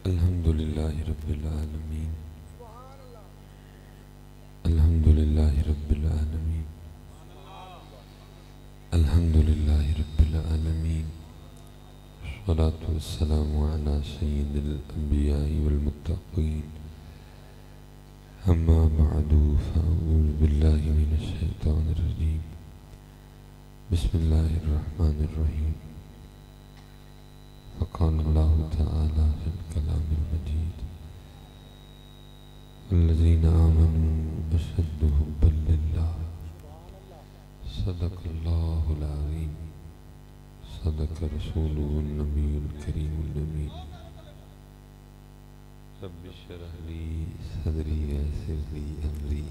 الحمد للہ رب العالمین الحمد للہ رب العالمین الحمد للہ رب العالمین والصلاة والسلام علی سید الانبیاء والمتقین اما بعد فاعوذ باللہ من الشیطان الرجیم بسم اللہ الرحمن الرحیم فقال اللہ تعالی فی الکلام المجید والذین آمنوا اشد حبا للہ صدق اللہ العظیم صدق رسولہ النبی الکریم الامین رب اشرح لی صدری ویسر لی امری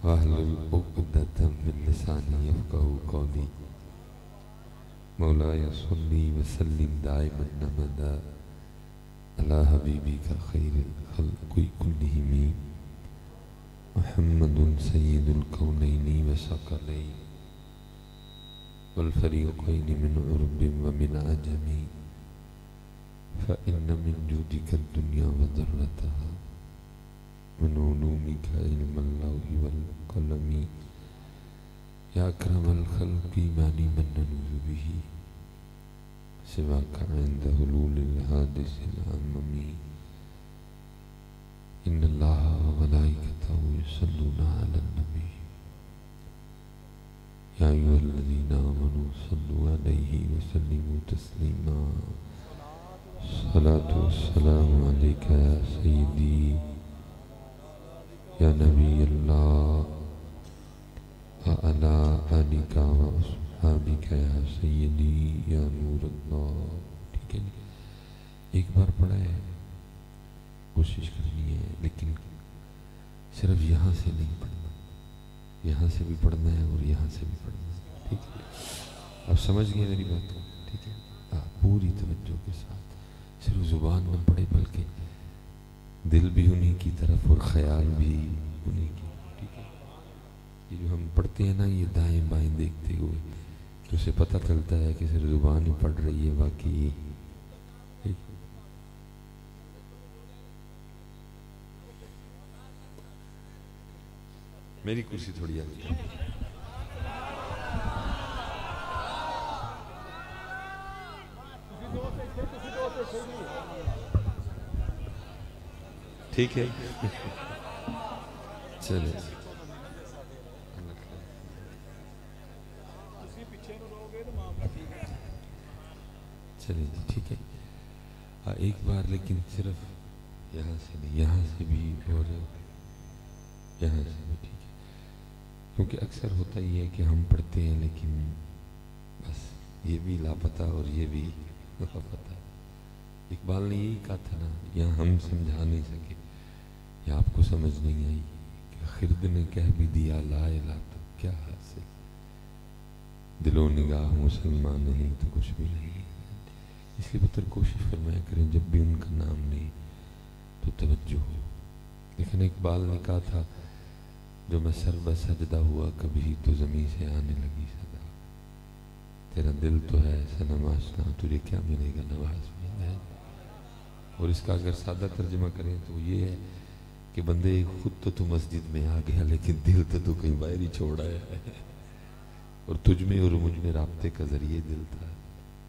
واحلل عقدۃ من لسانی یفقہوا قولی مولاي صلی وسلم دائما ابدا على حبیبک خیر الخلق كلهم محمد سید الکونین وثقلین والفریقین من عرب ومن عجم فإن من جودك الدنيا وذرتها من علومك علم اللوح والقلم یا اکرم الخلق مانی من ننوذ به سواك عند حلول الحادث العممی ان اللہ وملائکته یصلون علی النبی یا ایھا الذین آمنوا صلوا علیہ وسلموا تسلیما الصلاة والسلام علیک یا سیدی یا نبی اللہ وعلى آلك وأصحابك يا سيدي يا نور اللہ. ٹھیک ہے جی، ایک بار پڑھا ہے، کوشش کرنی ہے، لیکن صرف یہاں سے نہیں پڑھنا، یہاں سے بھی پڑھنا ہے اور یہاں سے بھی پڑھنا ہے. ٹھیک ہے، آپ سمجھ گئے میری بات کو؟ ٹھیک ہے، پوری توجہ کے ساتھ صرف زبان نہ پڑھے بلکہ دل بھی انہی کی طرف اور خیال بھی انہی کی. یہ جو ہم پڑھتے ہیں نا، یہ دائیں بائیں دیکھتے ہوئے، تو اسے پتہ چلتا ہے کہ صرف زبان ہی پڑھ رہی ہے، باقی میری کرسی تھوڑی آگے ہے. ٹھیک ہے، چلے چلیں جی، ٹھیک ہے. ایک بار لیکن صرف یہاں سے نہیں، یہاں سے بھی اور یہاں سے بھی. ٹھیک ہے، کیونکہ اکثر ہوتا ہی ہے کہ ہم پڑھتے ہیں لیکن بس یہ بھی لاپتہ اور یہ بھی لاپتہ. اقبال نے یہی کہا تھا نا، یہاں ہم سمجھا نہیں سکے یا آپ کو سمجھ نہیں آئی کہ خرد نے کہہ بھی دیا لا الہ تو کیا حاصل، دل و نگاہ مسلمان نہیں تو کچھ بھی نہیں. اس لیے پتر کوشش فرمایا کریں جب بھی ان کا نام نہیں تو توجہ ہو. لیکن اقبال نے کہا تھا، جو میں سر بسجدہ ہوا کبھی تو زمین سے آنے لگی صدا، تیرا دل تو ہے صنم آشنا تجھے کیا ملے گا نواز میں. اور اس کا اگر سادہ ترجمہ کریں تو یہ ہے کہ بندے خود تو مسجد میں آ گیا لیکن دل تو کہیں باہر ہی چھوڑ آیا ہے، اور تجھ میں اور مجھ میں رابطے کا ذریعے دل تھا،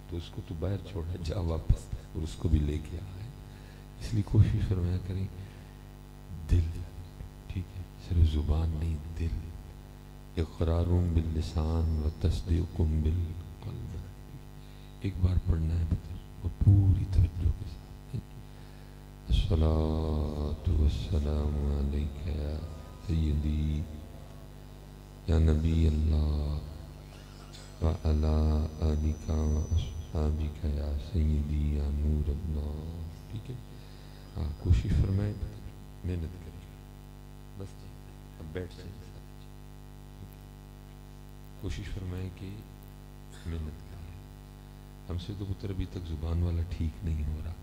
تو اس کو تو باہر چھوڑا، جا واپس اور اس کو بھی لے کے آئے. اس لیے کوشش فرمایا کریں دل. ٹھیک ہے، صرف زبان نہیں، دل. اقرار باللسان و تصدیق بالقلب. ایک بار پڑھنا ہے اور پوری توجہ کے ساتھ. الصلاۃ والسلام علیک یا سیدی یا نبی اللہ وعلی آلک وأصحابک یا سیدی یا نور اللہ. ٹھیک ہے، کوشش فرمائیں، محنت کریں. بس جی، اب بیٹھ جائیں. کوشش فرمائیں کہ محنت کریں. ہم سے تو پتر ابھی تک زبان والا ٹھیک نہیں ہو رہا،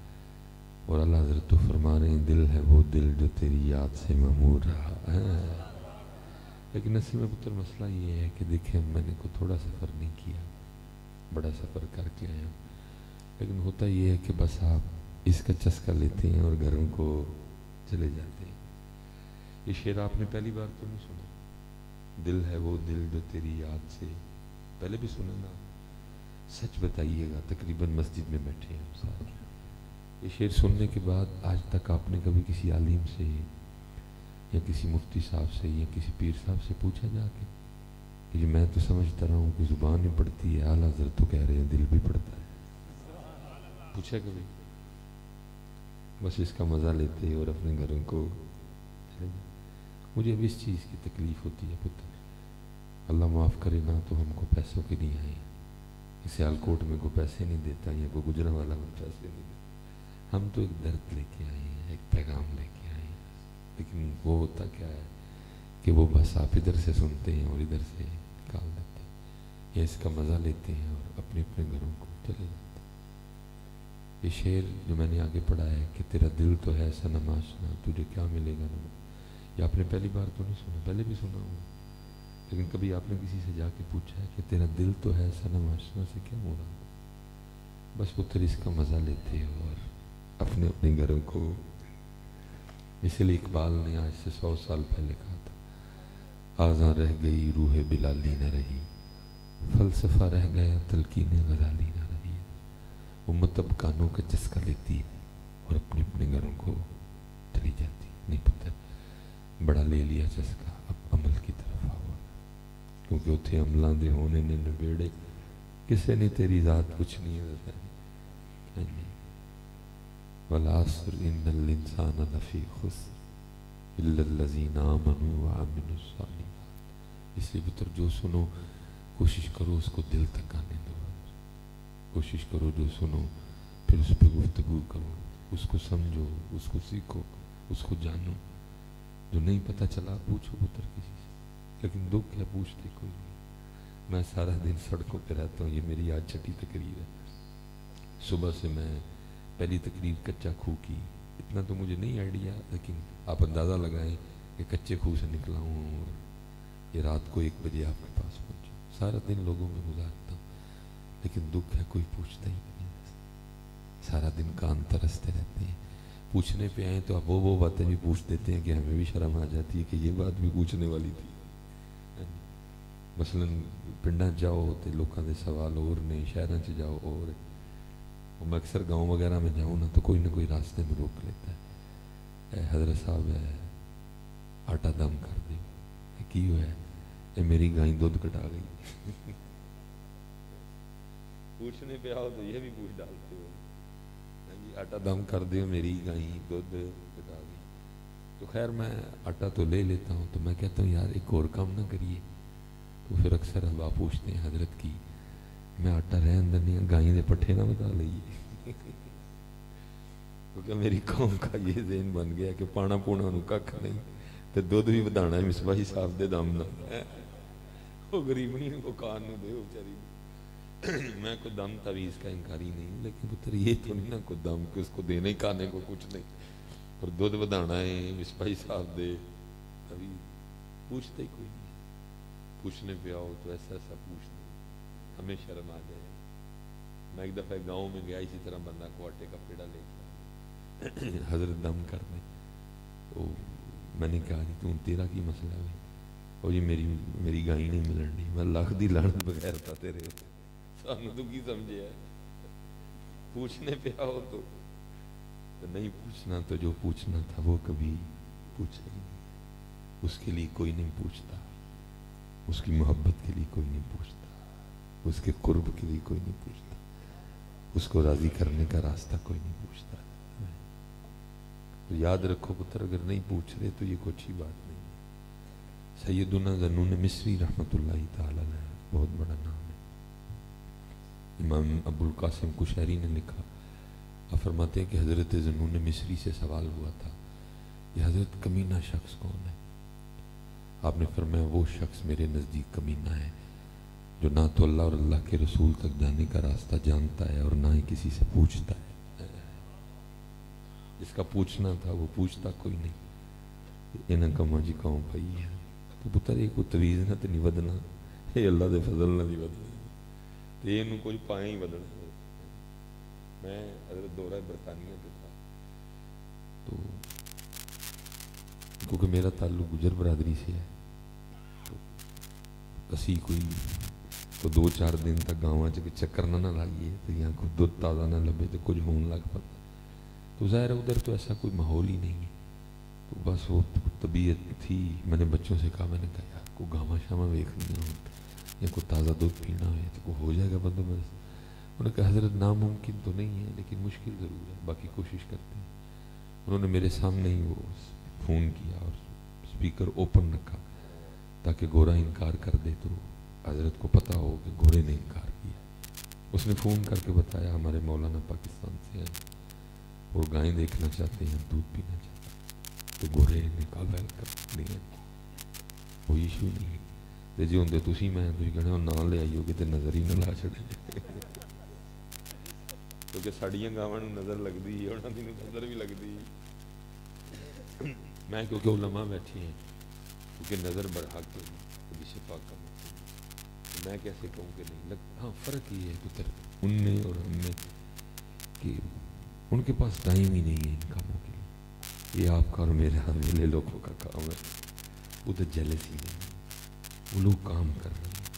اور اللہ حضرت تو فرما رہے ہیں دل ہے وہ دل جو تیری یاد سے ممور رہا ہے. لیکن اصل میں پتر مسئلہ یہ ہے کہ دیکھیں میں نے کوئی تھوڑا سفر نہیں کیا، بڑا سفر کر کے آیا ہوں، لیکن ہوتا یہ ہے کہ بس آپ اس کا چسکا لیتے ہیں اور گھروں کو چلے جاتے ہیں۔ یہ شعر آپ نے پہلی بار تو نہیں سنا، دل ہے وہ دل جو تیری یاد سے، پہلے بھی سنا نا؟ سچ بتائیے گا، تقریباً مسجد میں بیٹھے ہیں ہم سارے، یہ شعر سننے کے بعد آج تک آپ نے کبھی کسی عالم سے یا کسی مفتی صاحب سے یا کسی پیر صاحب سے پوچھا جا کے کہ جی میں تو سمجھتا رہا ہوں کہ زبان ہی پڑھتی ہے، اعلیٰ حضرت تو کہہ رہے ہیں دل بھی پڑھتا ہے؟ پوچھا کبھی؟ بس اس کا مزہ لیتے اور اپنے گھروں کو چلے جائیں۔ مجھے اب اس چیز کی تکلیف ہوتی ہے پتر، اللہ معاف کرے نا، تو ہم کو پیسوں کے نہیں آئے، سیالکوٹ میں کوئی پیسے نہیں دیتا یا کوئی گجرا والا کوئی پیسے نہیں دیتا، ہم تو ایک درد لے کے آئے ہیں، ایک پیغام لے کے آئے ہیں، لیکن وہ ہوتا کیا ہے کہ وہ بس آپ ادھر سے سنتے ہیں اور ادھر سے نکال دیتے ہیں، یا اس کا مزہ لیتے ہیں اور اپنے اپنے گھروں کو چلے جاتے ہیں۔ یہ شعر جو میں نے آگے پڑھا ہے کہ تیرا دل تو ہے صنم آشنا، تجھے کیا ملے گا نا، یہ آپ نے پہلی بار تو نہیں سنا، پہلے بھی سنا ہوں، لیکن کبھی آپ نے کسی سے جا کے پوچھا ہے کہ تیرا دل تو ہے صنم آشنا سے کیا مراد؟ بس پتر اس کا مزہ لیتے ہو اور اپنے اپنے گھروں کو، اسی لیے اقبال نے آج سے 100 سال پہلے کہا تھا، آذاں رہ گئی روح بلالی نہ رہی، فلسفہ رہ گیا تلقین غزالی نہ رہی، امت اب کانوں کا چسکا لیتی ہے اور اپنے اپنے گھروں کو چلی جاتی ہے۔ نہیں پتر، بڑا لے لیا چسکا، اب عمل کی طرف آؤ، کیونکہ اتھے عملاں دے ہونے نے نبیڑے، کسے نے تیری ذات کچھ نہیں بتائی، والعصر ان الانسان لفی خسر الا الذین آمنوا وعملوا الصالحات۔ اس لیے پتر جو سنو کوشش کرو اس کو دل تک آنے دو، کوشش کرو جو سنو پھر اس پہ گفتگو کرو، اس کو سمجھو، اس کو سیکھو، اس کو جانو، جو نہیں پتہ چلا پوچھو پتر کسی سے، لیکن دکھ ہے پوچھتے کوئی نہیں۔ میں سارا دن سڑکوں پہ رہتا ہوں، یہ میری آج چھٹی تقریر ہے، صبح سے میں پہلی تقریر کچا کھو کی، اتنا تو مجھے نہیں آئیڈیا، لیکن آپ اندازہ لگائیں کہ کچے کھو سے نکلا ہوں اور یہ رات کو 1 بجے آپ کے پاس پہنچا، سارا دن لوگوں میں گزارتا ہوں، لیکن دکھ ہے کوئی پوچھتا ہی نہیں، سارا دن کان ترستے رہتے ہیں، پوچھنے پہ آئیں تو اب وہ باتیں بھی پوچھ دیتے ہیں کہ ہمیں بھی شرم آ جاتی ہے کہ یہ بات بھی پوچھنے والی تھی۔ مثلا پنڈاں جاؤ تو لوگوں کے سوال اور نے، شہراں چ جاؤ اور، میں اکثر گاؤں وغیرہ میں جاؤں نا تو کوئی نہ کوئی راستے میں روک لیتا ہے، اے حضرت صاحب ہے آٹا دم کر دے، کی ہوا ہے؟ اے میری گائیں دودھ کٹا گئی، پوچھنے پہ آؤ تو یہ بھی پوچھ ڈالتے ہو، آٹا دم کر دے میری گائیں دودھ کٹا گئی، تو خیر میں آٹا تو لے لیتا ہوں، تو میں کہتا ہوں یار ایک اور کام نہ کریے، تو پھر اکثر اب آپ پوچھتے ہیں حضرت کی میں آٹا رہن دنیا گائیں دے پٹھے نہ بتا لئیے، کیونکہ میری قوم کا یہ ذہن بن گیا کہ پانا پونا انہوں ککھ نہیں، تو دودھ بھی بدانا ہے مصباحی صاحب دے دم نہ، وہ غریب نہیں وہ کان نو دے چاری، میں کوئی دم تعویز کا انکاری نہیں، لیکن پتر یہ تو نہیں نا کوئی دم کہ اس کو دینے کھانے کو کچھ نہیں، اور دودھ بدانا ہے مصباحی صاحب دے تعویز، پوچھتے ہی کوئی نہیں، پوچھنے پہ آؤ تو ایسا ایسا پوچھ دو ہمیں شرم آ جائے۔ میں ایک دفعہ گاؤں میں گیا، اسی طرح بندہ کو آٹے کا پیڑا لے کے حضرت دم کرنے، تو میں نے کہا جی تم تیرا کی مسئلہ ہے؟ اور یہ میری گائیں نہیں ملن دی، میں لاکھ دی لعنت بغیر تھا تیرے ہوتے، سانو تو کی سمجھے ہے، پوچھنے پہ آؤ تو نہیں پوچھنا، تو جو پوچھنا تھا وہ کبھی پوچھا ہی نہیں، اس کے لیے کوئی نہیں پوچھتا، اس کی محبت کے لیے کوئی نہیں پوچھتا، اس کے قرب کے لیے کوئی نہیں پوچھتا، اس کو راضی کرنے کا راستہ کوئی نہیں پوچھتا۔ تو یاد رکھو پتر اگر نہیں پوچھ رہے تو یہ کوئی اچھی بات نہیں ہے۔ سیدنا ذنون مصری رحمۃ اللہ تعالی علیہ، بہت بڑا نام ہے، امام ابو القاسم قشیری نے لکھا، آپ فرماتے ہیں کہ حضرت ذنون مصری سے سوال ہوا تھا یہ حضرت کمینہ شخص کون ہے؟ آپ نے فرمایا وہ شخص میرے نزدیک کمینہ ہے جو نہ تو اللہ اور اللہ کے رسول تک جانے کا راستہ جانتا ہے اور نہ ہی کسی سے پوچھتا ہے، جس کا پوچھنا تھا وہ پوچھتا کوئی نہیں، انہاں کما جی کہوں بھائی ہے، تو پتر یہ کوئی تویز نہ تو نہیں ودنا، یہ اللہ دے فضل نہ نہیں ودنا، تو یہ انہوں کوئی پائیں ہی ودنا، میں حضرت دورہ برطانیہ پہ تھا، تو کیونکہ میرا تعلق گجر برادری سے ہے، تو اسی کوئی تو 2-4 دن تک گاواں چ چکر نہ لائیے تو یہاں کوئی دودھ تازہ نہ لبے تو کچھ ہون لگ پاتا، تو ظاہر ہے ادھر تو ایسا کوئی ماحول ہی نہیں ہے، تو بس وہ طبیعت تھی، میں نے بچوں سے کہا، میں نے کہا یار کو گاواں شاواں ویکھنی ہوں یا کوئی تازہ دودھ پینا ہو تو کوئی ہو جائے گا بندوبست۔ انہوں نے کہا حضرت ناممکن تو نہیں ہے لیکن مشکل ضرور ہے، باقی کوشش کرتے ہیں۔ انہوں نے میرے سامنے ہی وہ فون کیا اور اسپیکر اوپن رکھا تاکہ گورا انکار کر دے تو حضرت کو پتہ ہو کہ گورے نے انکار کیا۔ اس نے فون کر کے بتایا ہمارے مولانا پاکستان سے ہیں اور گائیں دیکھنا چاہتے ہیں، دودھ پینا چاہتے ہیں، تو گورے نے کہا ویلکم نہیں ہے، کوئی ایشو نہیں ہے، جی ہوں تھی میں تھی کہنا نہ لے آئیو کہ نظر ہی نہ لا چڑے، کیونکہ ساڑیاں گاواں نظر لگتی ہے، انہوں کی نظر بھی لگتی ہے، میں کیونکہ علماء بیٹھے ہیں، کیونکہ نظر برحق ہے کبھی شفا کا موقع، میں کیسے کہوں کہ نہیں ہاں فرق یہ ہے پتر ان میں اور ہم میں کہ ان کے پاس ٹائم ہی نہیں ہے ان کاموں کے لیے، یہ آپ کا اور میرے میلے لوگوں کا کام ہے، وہ تو جیلسی نہیں ہے، وہ لوگ کام کر رہے ہیں،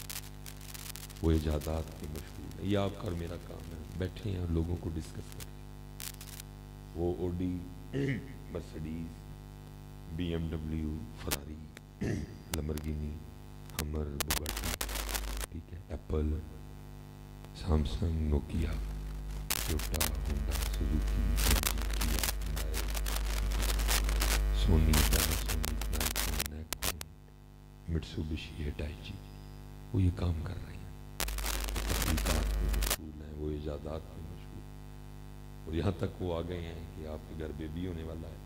وہ ایجادات کے مشغول ہیں، یہ آپ کا اور میرا کام ہے، بیٹھے ہیں اور لوگوں کو ڈسکس کر رہے ہیں، وہ اوڈی مرسڈیز بی ایم ڈبلیو فراری لمبرگینی ہمر بگاٹی، ٹھیک ہے، apple Samsung Nokia Toyota Honda Suzuki کیا سونی پیناسونک نائکون نیکون مٹسوبشی ہٹاچی، وہ یہ کام کر رہے ہیں، تحقیقات میں مشغول ہیں، وہ ایجادات میں مشغول، اور یہاں تک وہ آ گئے ہیں کہ آپ کے گھر بیبی ہونے والا ہے،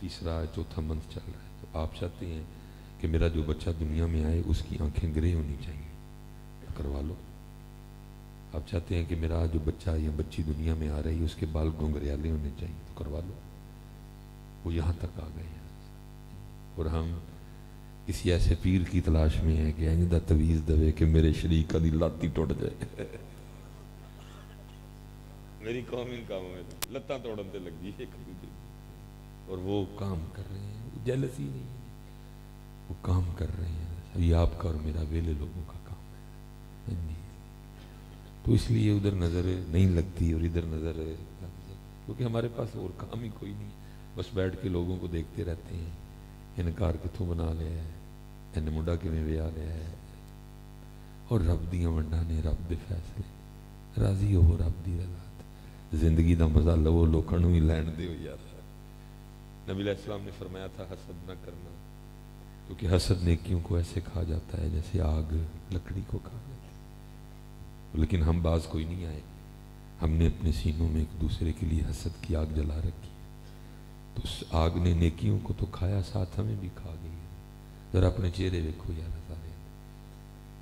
3 4 منتھ چل رہا ہے، تو آپ چاہتے ہیں کہ میرا جو بچہ دنیا میں آئے اس کی آنکھیں گرے ہونی چاہیے، تو کروا لو۔ آپ چاہتے ہیں کہ میرا جو بچہ یا بچی دنیا میں آ رہی ہے اس کے بال گھنگریالے ہونے چاہیے، تو کروا لو۔ وہ یہاں تک آ گئے ہیں، اور ہم کسی ایسے پیر کی تلاش میں ہیں کہ ایندا تویز دے کہ میرے شریک کا دی لاتی ٹوٹ جائے، میری قوم ان کاموں میں لتاں توڑن تے لگی ایک دوسرے، اور وہ کام کر رہے ہیں، وہ جیلسی نہیں ہے، وہ کام کر رہے ہیں، یہ آپ کا اور میرا ویلے لوگوں کا کام ہے، جی، تو اس لیے ادھر نظر نہیں لگتی اور ادھر نظر کیونکہ ہمارے پاس اور کام ہی کوئی نہیں، بس بیٹھ کے لوگوں کو دیکھتے رہتے ہیں، انکار کتوں بنا لیا ہے، ان منڈا کیویں ویا لیا ہے، اور رب دیاں ونڈاں نے رب دے فیصلے، راضی ہو رب دی رضا، زندگی دا مزہ لو لوکاں نوں ہی لین دیو یار۔ نبی علیہ السلام نے فرمایا تھا حسد نہ کرنا، کیونکہ حسد نیکیوں کو ایسے کھا جاتا ہے جیسے آگ لکڑی کو کھا جاتی ہے، لیکن ہم باز کوئی نہیں آئے، ہم نے اپنے سینوں میں ایک دوسرے کے لیے حسد کی آگ جلا رکھی ہے، تو اس آگ نے نیکیوں کو تو کھایا ساتھ ہمیں بھی کھا گئی ہے، ذرا اپنے چہرے دیکھو یار سارے،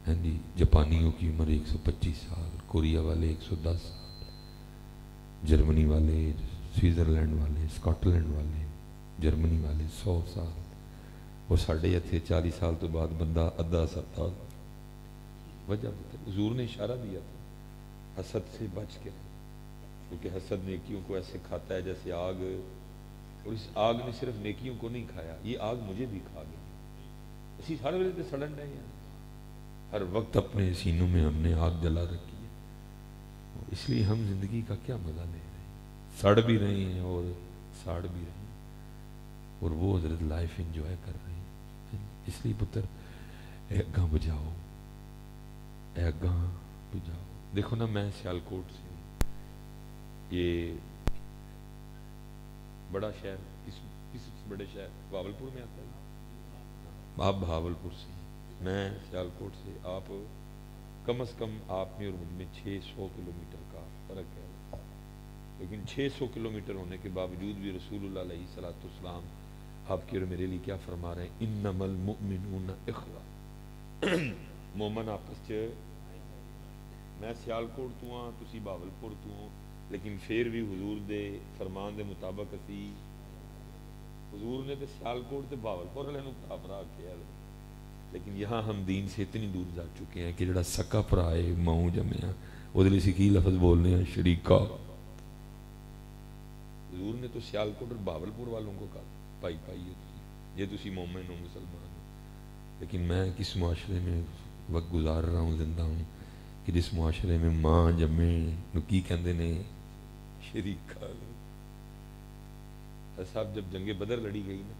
ہاں جی، جاپانیوں کی عمر 125 سال، کوریا والے 110 سال، جرمنی والے، سوئٹزرلینڈ والے، اسکاٹ لینڈ والے، جرمنی والے 100 سال، اور ساڑھے اتنے 40 سال تو بعد بندہ ادھا ستا، وجہ حضور نے اشارہ دیا تھا حسد سے بچ کے، کیونکہ حسد نیکیوں کو ایسے کھاتا ہے جیسے آگ، اور اس آگ نے صرف نیکیوں کو نہیں کھایا، یہ آگ مجھے بھی کھا گئی، اسی ہر ویلے تے سڑن رہے ہیں، ہر وقت اپنے سینوں میں ہم نے آگ جلا رکھی ہے، اس لیے ہم زندگی کا کیا مزہ لے رہے ہیں، سڑ بھی رہے ہیں اور ساڑ بھی رہے ہیں، اور وہ حضرت لائف انجوائے کر رہے ہیں، اس لیے پتر اے اگاں بجاؤ، اے اگاں بجاؤ، دیکھو نا میں سیالکوٹ سے ہوں، یہ بڑا شہر کس بڑے شہر بہاولپور میں آتا ہے، آپ بہاولپور سے، میں سیالکوٹ سے، آپ کم از کم آپ میں اور مجھ میں 600 کلومیٹر کا فرق ہے، لیکن 600 کلومیٹر ہونے کے باوجود بھی رسول اللہ علیہ الصلوۃ والسلام آپ کی اور میرے لیے کیا فرما رہے ہیں، انما المؤمنون اخوہ، مومن آپس چ، میں سیالکوٹ تو ہاں تسی بہاولپور تو ہوں، لیکن پھر بھی حضور دے فرمان دے مطابق اسی، حضور نے تے سیالکوٹ تے بہاولپور والے نوں بھرا کیا، لیکن یہاں ہم دین سے اتنی دور جا چکے ہیں کہ جڑا سکا پرا ہے ماؤں جمیا وہ دل اسی کی لفظ بولنے ہیں شریکہ، حضور نے تو سیالکوٹ اور بہاولپور والوں کو کہا پائی پائی یہ تسی مومن ہو مسلمان ہو، لیکن میں کس معاشرے میں وقت گزار رہا ہوں، زندہ ہوں کہ جس معاشرے میں ماں جمے نو کی کہندے نے شریک کھا لو۔ صاحب جب جنگ بدر لڑی گئی نا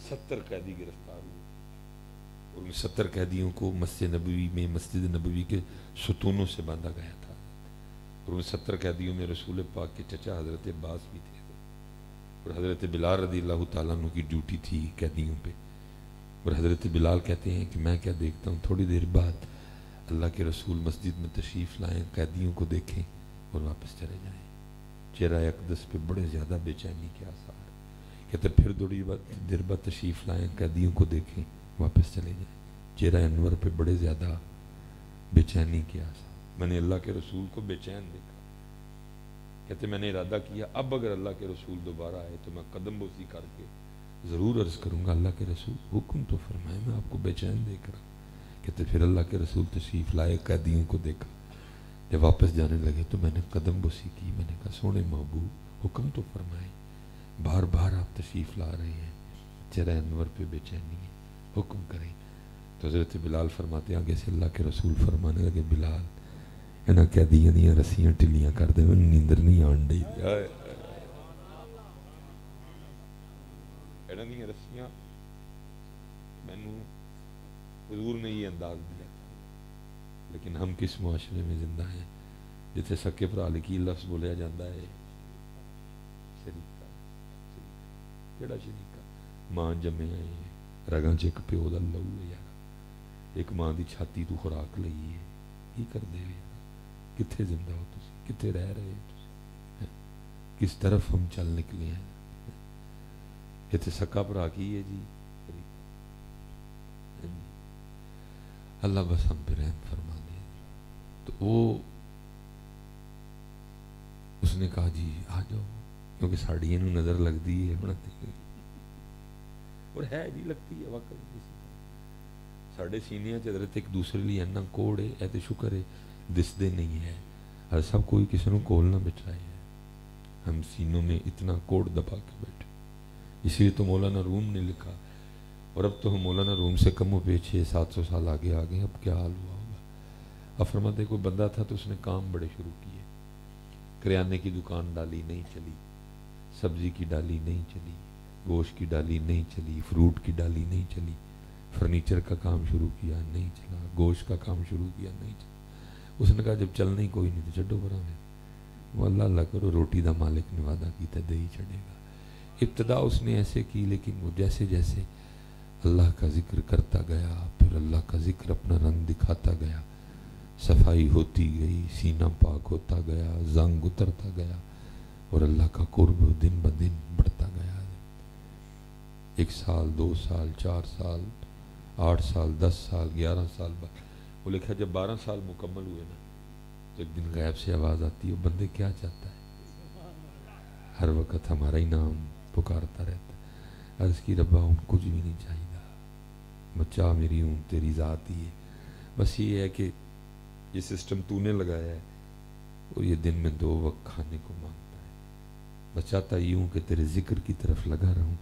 70 قیدی گرفتار ہوئے اور ان 70 قیدیوں کو مسجد نبوی میں مسجد نبوی کے ستونوں سے باندھا گیا تھا، اور ان 70 قیدیوں میں رسول پاک کے چچا حضرت عباس بھی تھے، اور حضرت بلال رضی اللہ تعالیٰ عنہ کی ڈیوٹی تھی قیدیوں پہ، اور حضرت بلال کہتے ہیں کہ میں کیا دیکھتا ہوں، تھوڑی دیر بعد اللہ کے رسول مسجد میں تشریف لائیں، قیدیوں کو دیکھیں اور واپس چلے جائیں، چہرہ اقدس پہ بڑے زیادہ بے چینی کے آثار، کہتے پھر تھوڑی دیر بعد تشریف لائیں، قیدیوں کو دیکھیں واپس چلے جائیں، چہرہ انور پہ بڑے زیادہ بے چینی کے آثار۔ میں نے اللہ کے رسول کو بے چین دیکھا، کہتے میں نے ارادہ کیا اب اگر اللہ کے رسول دوبارہ آئے تو میں قدم بوسی کر کے ضرور عرض کروں گا اللہ کے رسول حکم تو فرمائے، میں آپ کو بے چین دیکھ رہا۔ کہتے پھر اللہ کے رسول تشریف لائے، قیدیوں کو دیکھا، جب واپس جانے لگے تو میں نے قدم بوسی کی، میں نے کہا سونے محبوب حکم تو فرمائے، بار بار آپ تشریف لا رہے ہیں، چہرہ انور پہ بے چینی ہے، حکم کریں۔ تو حضرت بلال فرماتے ہیں آگے سے اللہ کے رسول فرمانے لگے بلال انہاں قیدیاں دیاں رسیاں ٹھلیاں کر دے، میں نیندر نہیں آن ڈئی، انہاں دیاں رسیاں مینوں حضور نے یہ انداز دیا تھا۔ لیکن ہم کس معاشرے میں زندہ ہیں جتنے سکے بھرا لکی لفظ بولیا جاتا ہے شریکہ، کیڑا شریکہ؟ ماں جمے ہیں رگاں چ ایک پیو دا لہو ہے یار، ایک ماں دی چھاتی تو خوراک لئی ہے، کی کر دے یار؟ کتھے زندہ ہو تسی؟ کتھے رہ رہے ہو تسی؟ کس طرف ہم چل نکلے ہیں؟ اتنے سکا بھرا کی ہے جی اللہ بس ہم پہ رحم فرما دے۔ تو وہ اس نے کہا جی آ جاؤ، کیونکہ ساڑی انہوں نظر لگ دی ہے اور ہے جی لگتی ہے واقعی اسی طرح ساڑھے سینیاں حضرت ایک دوسرے لیے اینا کوڑ ہے، اے تے شکر ہے دس دے نہیں ہے، ہر سب کوئی کسی نے کول نہ بچھائے ہے، ہم سینوں میں اتنا کوڑ دبا کے بیٹھے۔ اسی لیے تو مولانا روم نے لکھا، اور اب تو ہم مولانا روم سے کم و بیش 600-700 سال آگے آگے، اب کیا حال ہوا ہوگا۔ اب فرماتے کوئی بندہ تھا تو اس نے کام بڑے شروع کیے، کریانے کی دکان ڈالی نہیں چلی، سبزی کی ڈالی نہیں چلی، گوشت کی ڈالی نہیں چلی، فروٹ کی ڈالی نہیں چلی، فرنیچر کا کام شروع کیا نہیں چلا، گوشت کا کام شروع کیا نہیں چلا۔ اس نے کہا جب چلنا ہی کوئی نہیں تو چڈو برا میں، وہ اللہ اللہ کرو روٹی دا مالک نے وعدہ کیتا دے ہی چڑھے گا۔ ابتدا اس نے ایسے کی، لیکن وہ جیسے جیسے اللہ کا ذکر کرتا گیا، پھر اللہ کا ذکر اپنا رنگ دکھاتا گیا، صفائی ہوتی گئی، سینہ پاک ہوتا گیا، زنگ اترتا گیا، اور اللہ کا قرب دن بدن بڑھتا گیا۔ 1 سال 2 سال 4 سال 8 سال 10 سال 11 سال بعد وہ لکھا جب 12 سال مکمل ہوئے نا تو ایک دن غیب سے آواز آتی ہے، بندے کیا چاہتا ہے؟ ہر وقت ہمارا ہی نام پکارتا رہتا ہے۔ عرض کی ربا ہوں کچھ بھی نہیں چاہیے، بچہ میری ہوں تیری ذات ہی ہے، بس یہ ہے کہ یہ سسٹم تو نے لگایا ہے، اور یہ دن میں 2 وقت کھانے کو مانگتا ہے، بس چاہتا ہی ہوں کہ تیرے ذکر کی طرف لگا رہوں،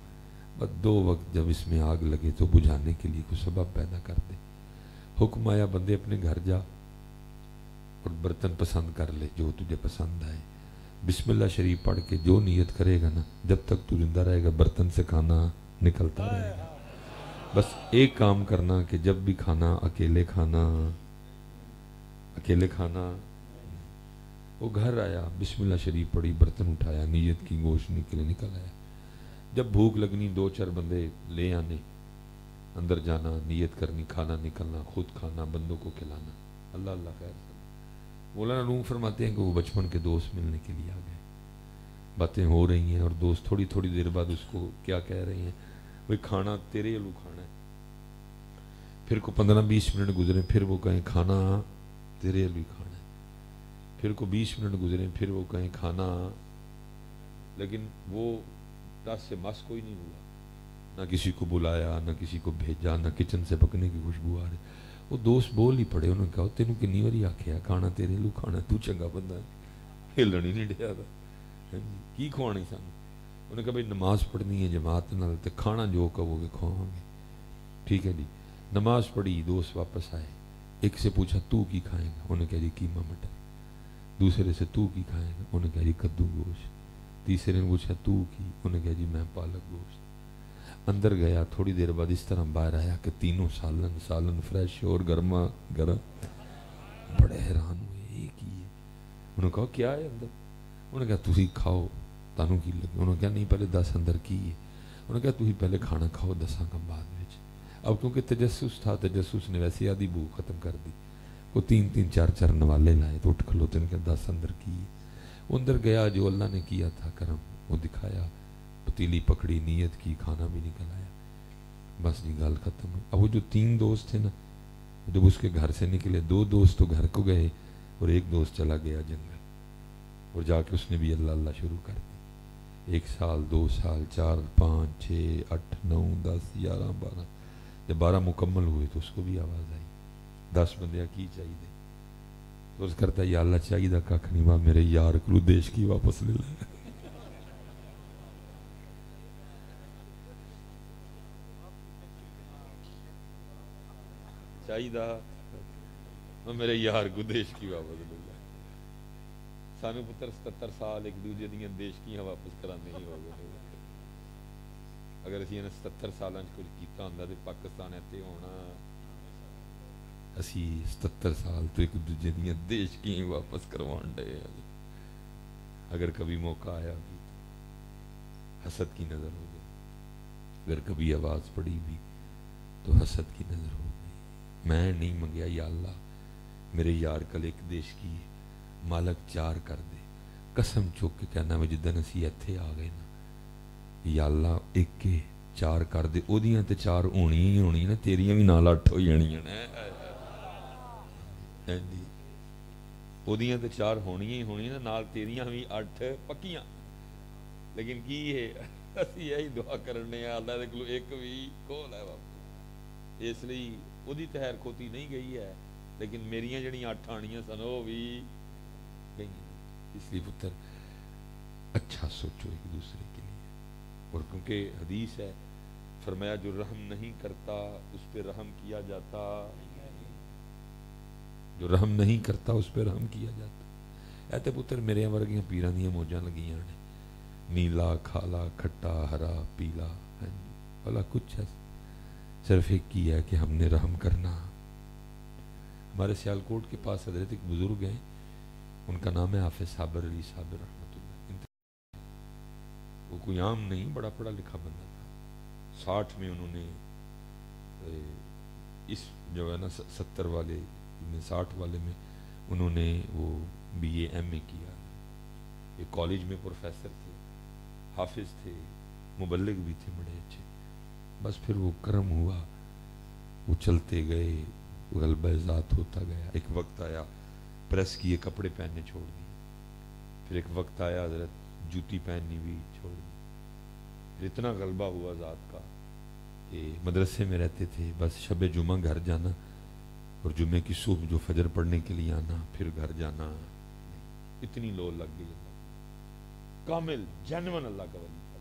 بس 2 وقت جب اس میں آگ لگے تو بجھانے کے لیے کوئی سبب پیدا کر دے۔ حکم آیا بندے اپنے گھر جا اور برتن پسند کر لے جو تجھے پسند آئے، بسم اللہ شریف پڑھ کے جو نیت کرے گا نا جب تک تو زندہ رہے گا برتن سے کھانا نکلتا رہے گا۔ بس ایک کام کرنا کہ جب بھی کھانا اکیلے کھانا۔ وہ گھر آیا، بسم اللہ شریف پڑھی، برتن اٹھایا، نیت کی، گوشت نکل آیا۔ جب بھوک لگنی 2-4 بندے لے آنے، اندر جانا، نیت کرنی، کھانا نکلنا، خود کھانا، بندوں کو کھلانا۔ اللہ اللہ خیر۔ مولانا روم فرماتے ہیں کہ وہ بچپن کے دوست ملنے کے لیے آ گئے، باتیں ہو رہی ہیں، اور دوست تھوڑی تھوڑی دیر بعد اس کو کیا کہہ رہے ہیں، بھئی کھانا تیرے الو کھانا ہے۔ پھر کو 15-20 منٹ گزرے، پھر وہ کہیں کھانا تیرے الو کھانا ہے۔ پھر کو 20 منٹ گزرے، پھر وہ کہیں کھانا، لیکن وہ 10 سے مس کوئی نہیں ہوا، نہ کسی کو بلایا، نہ کسی کو بھیجا، نہ کچن سے پکنے کی خوشبو آ رہی۔ وہ دوست بول ہی پڑے، انہوں نے کہا تینوں کنی واری آکھیا کھانا تیرے لو کھانا، تو چنگا بندہ ہے، ہلن ہی نہیں ڈیا تھا۔ کی کھوانی سانو؟ انہوں نے کہا بھائی نماز پڑھنی ہے جماعت نال تے کھانا جو کہو گے کھواؤں گے. ٹھیک ہے جی. نماز پڑھی, دوست واپس آئے. ایک سے پوچھا تو کی کھائیں گا؟ انہوں نے کہا جی قیمہ مٹر. دوسرے سے تو کی کھائیں گا؟ انہوں نے کہا جی کدو گوشت. تیسرے نے پوچھا تو کی؟ انہوں نے کہا جی میں پالک گوشت. اندر گیا, تھوڑی دیر بعد اس طرح باہر آیا کہ تینوں سالن فریش اور گرما گرم. بڑے حیران ہوئے, یہ کی ہے؟ انہوں نے کہا کیا ہے اندر؟ انہوں نے کہا تسی کھاؤ تانوں کی لگے. انہوں نے کہا نہیں پہلے دس اندر کی ہے. انہوں نے کہا تسی پہلے کھانا کھاؤ دساں گا بعد میں. اب کیونکہ تجسس تھا, تجسس نے ویسے آدھی بھوک ختم کر دی. وہ 3 4 نوالے لائے تو اٹھ کھلوتے نے کہا 10 اندر کی ہے. اندر گیا, جو اللہ نے کیا تھا کرم وہ دکھایا, پتیلی پکڑی, نیت کی, کھانا بھی نکل آیا. بس جی گل ختم ہوئی. اب وہ جو 3 دوست تھے نا, جب اس کے گھر سے نکلے, 2 دوست تو گھر کو گئے اور ایک دوست چلا گیا جنگل, اور جا کے اس نے بھی اللہ اللہ شروع کر دی. 1 سال 2 سال 4 5 6 8 9 10 11 12. جب 12 مکمل ہوئے تو اس کو بھی آواز آئی 10 بندیاں کی چاہیے. تو اس کرتا یا اللہ چاہیے کھ نہیں, ماں میرے یار کو دیش کی واپس لے لے. چاہیے میرے یار کو دیش کی واپس لے لے. سانو پتر 77 سال ایک دوجے دیاں دیشکیاں واپس کرانے ہی ہو گئے. اگر اسی نے 77 سالاں کچھ کیتا ہوندا تے پاکستان ایتھے ہونا. اسی 77 سال تو ایک دوجے دیاں دیشکیاں واپس کروان ڈے. اگر کبھی موقع آیا بھی حسد کی نظر ہو گئی, اگر کبھی آواز پڑی بھی تو حسد کی نظر ہو گئی. میں نہیں منگیا یا اللہ میرے یار کل ایک دیش کی مالک 4 کر دے. قسم چک کے کہنا میں جدن اسی ایتھے آ گئے نا, یا اللہ ایک کے 4 کر دے. او دیاں تے 4 ہونی ہی ہونی نا, تیریاں بھی نال 8 ہو جانیاں نے. او دیاں تے 4 ہونی ہی ہونی نا, نال تیریاں بھی 8 پکیاں. لیکن کی ہے اسی یہی دعا کرنے ہیں اللہ دے کولوں ایک بھی کھول ہے باپو. اس لیے او دی تہر کھوتی نہیں گئی ہے, لیکن میریاں جڑیاں 8 آنیاں سن وہ بھی گئی. اس لیے پتر اچھا سوچو ایک دوسرے کے لیے. اور کیونکہ حدیث ہے, فرمایا جو رحم نہیں کرتا اس پہ رحم کیا جاتا, جو رحم نہیں کرتا اس پہ رحم کیا جاتا. ایتے پتر میرے ورگیاں پیراں دیاں موجاں لگیاں نے, نیلا کھالا کھٹا ہرا پیلا, بھلا کچھ ہے صرف ایک کی ہے کہ ہم نے رحم کرنا. ہمارے سیالکوٹ کے پاس حضرت ایک بزرگ ہیں, ان کا نام ہے حافظ صابر علی صابر رحمۃ اللہ. وہ کوئی عام نہیں, بڑا پڑھا لکھا بندہ تھا. 60 میں انہوں نے اس جو ہے نا 70 والے میں 60 والے میں انہوں نے وہ BA MA کیا. ایک کالج میں پروفیسر تھے, حافظ تھے, مبلغ بھی تھے بڑے اچھے. بس پھر وہ کرم ہوا, وہ چلتے گئے, غلبہ ذات ہوتا گیا. ایک وقت آیا پریس کیے کپڑے پہننے چھوڑ دیے. پھر ایک وقت آیا حضرت جوتی پہننی بھی چھوڑ دی. پھر اتنا غلبہ ہوا ذات کا کہ مدرسے میں رہتے تھے, بس شب جمعہ گھر جانا اور جمعے کی صبح جو فجر پڑھنے کے لیے آنا, پھر گھر جانا. اتنی لو لگ گئی. کامل جینون اللہ کا ولی تھا.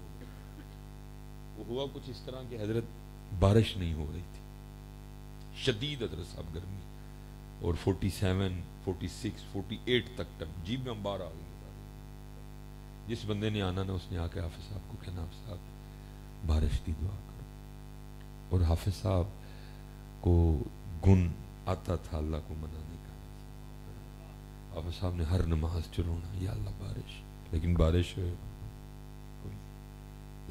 وہ ہوا کچھ اس طرح کہ حضرت بارش نہیں ہو رہی تھی, شدید حضرت صاحب گرمی, اور 47 46 48 تک جیب میں باہر آ گئی. جس بندے نے آنا نا اس نے آ کے حافظ صاحب کو کہنا حافظ صاحب بارش کی دعا کرو. اور حافظ صاحب کو گن آتا تھا اللہ کو منانے کا. حافظ صاحب نے ہر نماز چرونا یا اللہ بارش, لیکن بارش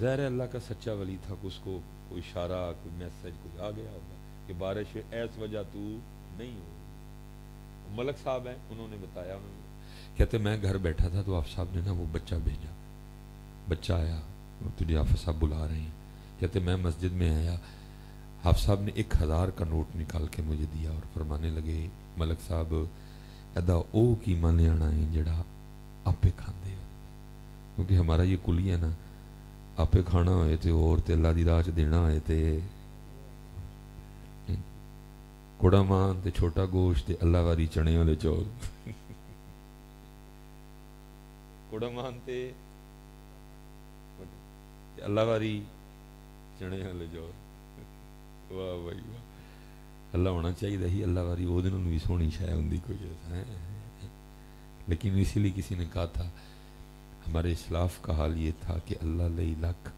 ظاہر ہے اللہ کا سچا ولی تھا کہ اس کو کوئی اشارہ کوئی میسج کوئی آ گیا ہوگا کہ بارش ایس وجہ تو نہیں ہو. ملک صاحب ہیں, انہوں نے بتایا, انہوں نے کہتے میں گھر بیٹھا تھا تو آپ صاحب نے نا وہ بچہ بھیجا. بچہ آیا, تجھے حافظ صاحب بلا رہے ہیں. کہتے میں مسجد میں آیا, حافظ صاحب نے 1000 کا نوٹ نکال کے مجھے دیا اور فرمانے لگے ملک صاحب ادا او کی مانے آنا ہے جڑا آپے کھاندے ہو. کیونکہ ہمارا یہ کلی ہے نا, آپے کھانا ہوئے تے اور تے اللہ دی راہ چ دینا ہوئے تے کوڑا مان تے چھوٹا گوشت تے اللہ واری چنے والے چول. کوڑا مان تے اللہ واری چنے والے جو واہ بھائی واہ اللہ ہونا چاہیے ہی اللہ واری وہ دن بھی سونی شاید ہوں کوئی ہے لیکن اسی لیے کسی نے کہا تھا ہمارے اسلاف کا حال یہ تھا کہ اللہ لئی لکھ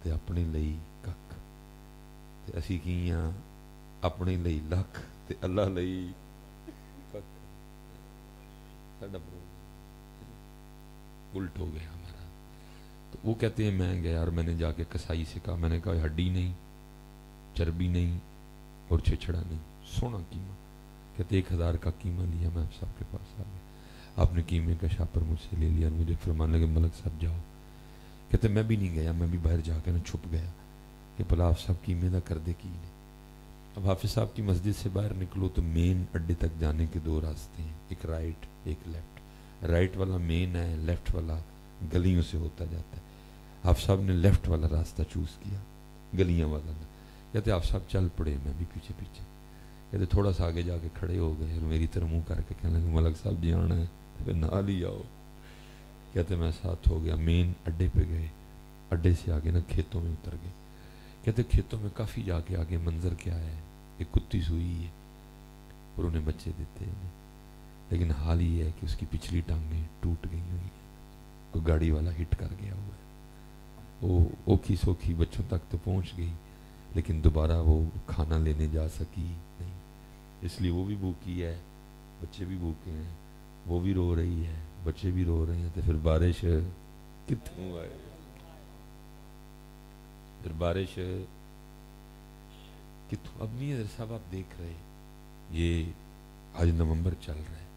تے اپنے لئی کک تے اسی کیاں اپنے لئی لکھ تے اللہ لئی کک ساڈا الٹ ہو گیا ہمارا. تو وہ کہتے ہیں میں گیا اور میں نے جا کے کسائی سے کہا میں نے کہا ہڈی نہیں چربی نہیں اور چھچڑا نہیں سونا قیمہ. کہتے 1000 کا قیمہ لیا میں آپ صاحب کے پاس آ گیا آپ نے قیمے کا شاپر مجھ سے لے لیا مجھے فرمانے لگے ملک صاحب جاؤ. کہتے میں بھی نہیں گیا میں بھی باہر جا کے نا چھپ گیا کہ بھلا آپ صاحب قیمے دا کر دے کی نہیں. اب حافظ صاحب کی مسجد سے باہر نکلو تو مین اڈے تک جانے کے 2 راستے ہیں ایک رائٹ ایک لیفٹ. رائٹ والا مین ہے لیفٹ والا گلیوں سے ہوتا جاتا ہے. آپ صاحب نے لیفٹ والا راستہ چوز کیا گلیاں والا. کہتے آپ صاحب چل پڑے میں بھی پیچھے پیچھے. کہتے تھوڑا سا آگے جا کے کھڑے ہو گئے اور میری طرح منہ کر کے کہنے لگے ملک صاحب جی آنا ہے پھر نہ لے آؤ. کہتے میں ساتھ ہو گیا مین اڈے پہ گئے. اڈے سے آگے نا کھیتوں میں اتر گئے. کہتے کھیتوں میں کافی جا کے آگے منظر کیا ہے ایک کتی سوئی ہے اور انہیں بچے دیتے ہیں لیکن حال یہ ہے کہ اس کی پچھلی ٹانگیں ٹوٹ گئی ہوئی ہیں کوئی گاڑی والا ہٹ کر گیا ہوا ہے. وہ اوکھی سوکھی بچوں تک تو پہنچ گئی لیکن دوبارہ وہ کھانا لینے جا سکی نہیں. اس لیے وہ بھی بھوکی ہے بچے بھی بھوکے ہیں وہ بھی رو رہی ہے بچے بھی رو رہے ہیں. تو پھر بارش کتوں آئے پھر بارش کتوں. اب نہیں حضرت صاحب آپ دیکھ رہے یہ آج نومبر چل رہا ہے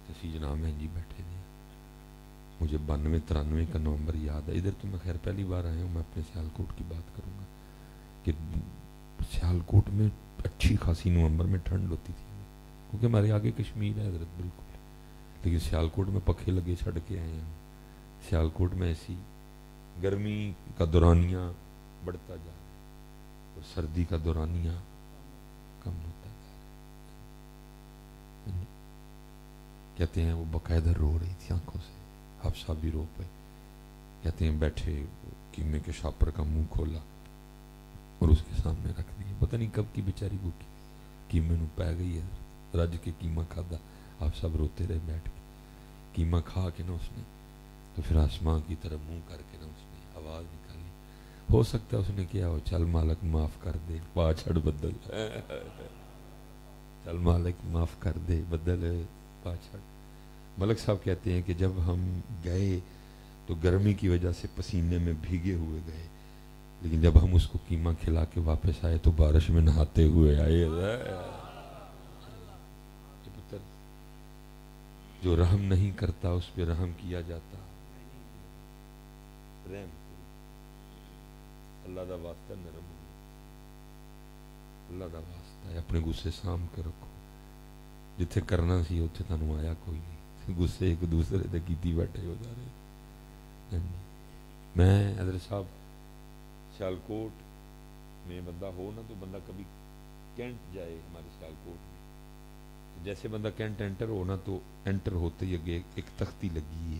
تسی جناب میں جی بیٹھے ہیں مجھے 92-93 کا نومبر یاد ہے. ادھر تو میں خیر پہلی بار آیا ہوں میں اپنے سیالکوٹ کی بات کروں گا کہ سیالکوٹ میں اچھی خاصی نومبر میں ٹھنڈ ہوتی تھی کیونکہ ہمارے آگے کشمیر ہے حضرت بالکل لیکن سیالکوٹ میں پکھے لگے چھڑ کے آئے ہیں. سیالکوٹ میں ایسی گرمی کا دورانیہ بڑھتا جا رہا ہے اور سردی کا دورانیہ کم ہوتا جا رہا ہے. کہتے ہیں وہ باقاعدہ رو رہی تھی آنکھوں سے آپ صاحب بھی رو پے. کہتے ہیں بیٹھے قیمے کے شاپر کا منہ کھولا اور اس کے سامنے رکھ دیا. پتہ نہیں کب کی بیچاری بھوکی قیمے نو پی گئی ہے رج کے قیمہ کھادا. آپ سب روتے رہے بیٹھ کے. قیمہ کھا کے نا اس نے تو پھر آسمان کی طرف منہ کر کے نا اس نے آواز نکالی. ہو سکتا ہے اس نے کیا ہو چل مالک معاف کر دے پا چھڑ بدل چل مالک معاف کر دے بدل پا چھڑ. ملک صاحب کہتے ہیں کہ جب ہم گئے تو گرمی کی وجہ سے پسینے میں بھیگے ہوئے گئے لیکن جب ہم اس کو قیمہ کھلا کے واپس آئے تو بارش میں نہاتے ہوئے آئے. جو رحم نہیں کرتا اس پہ رحم کیا جاتا. رحم اللہ دا واسطہ نرم ہو اللہ دا واسطہ ہے اپنے غصے سام کے رکھو. جتھے کرنا سی اتنے تانوں آیا کوئی نہیں غصے ایک دوسرے تے کیتی بیٹھے ہو جا رہے. میں حضرت صاحب سیالکوٹ میں بندہ ہو نا تو بندہ کبھی کینٹ جائے ہمارے سیالکوٹ میں جیسے بندہ کینٹ انٹر ہو نا تو انٹر ہوتے ہی اگے ایک تختی لگی ہے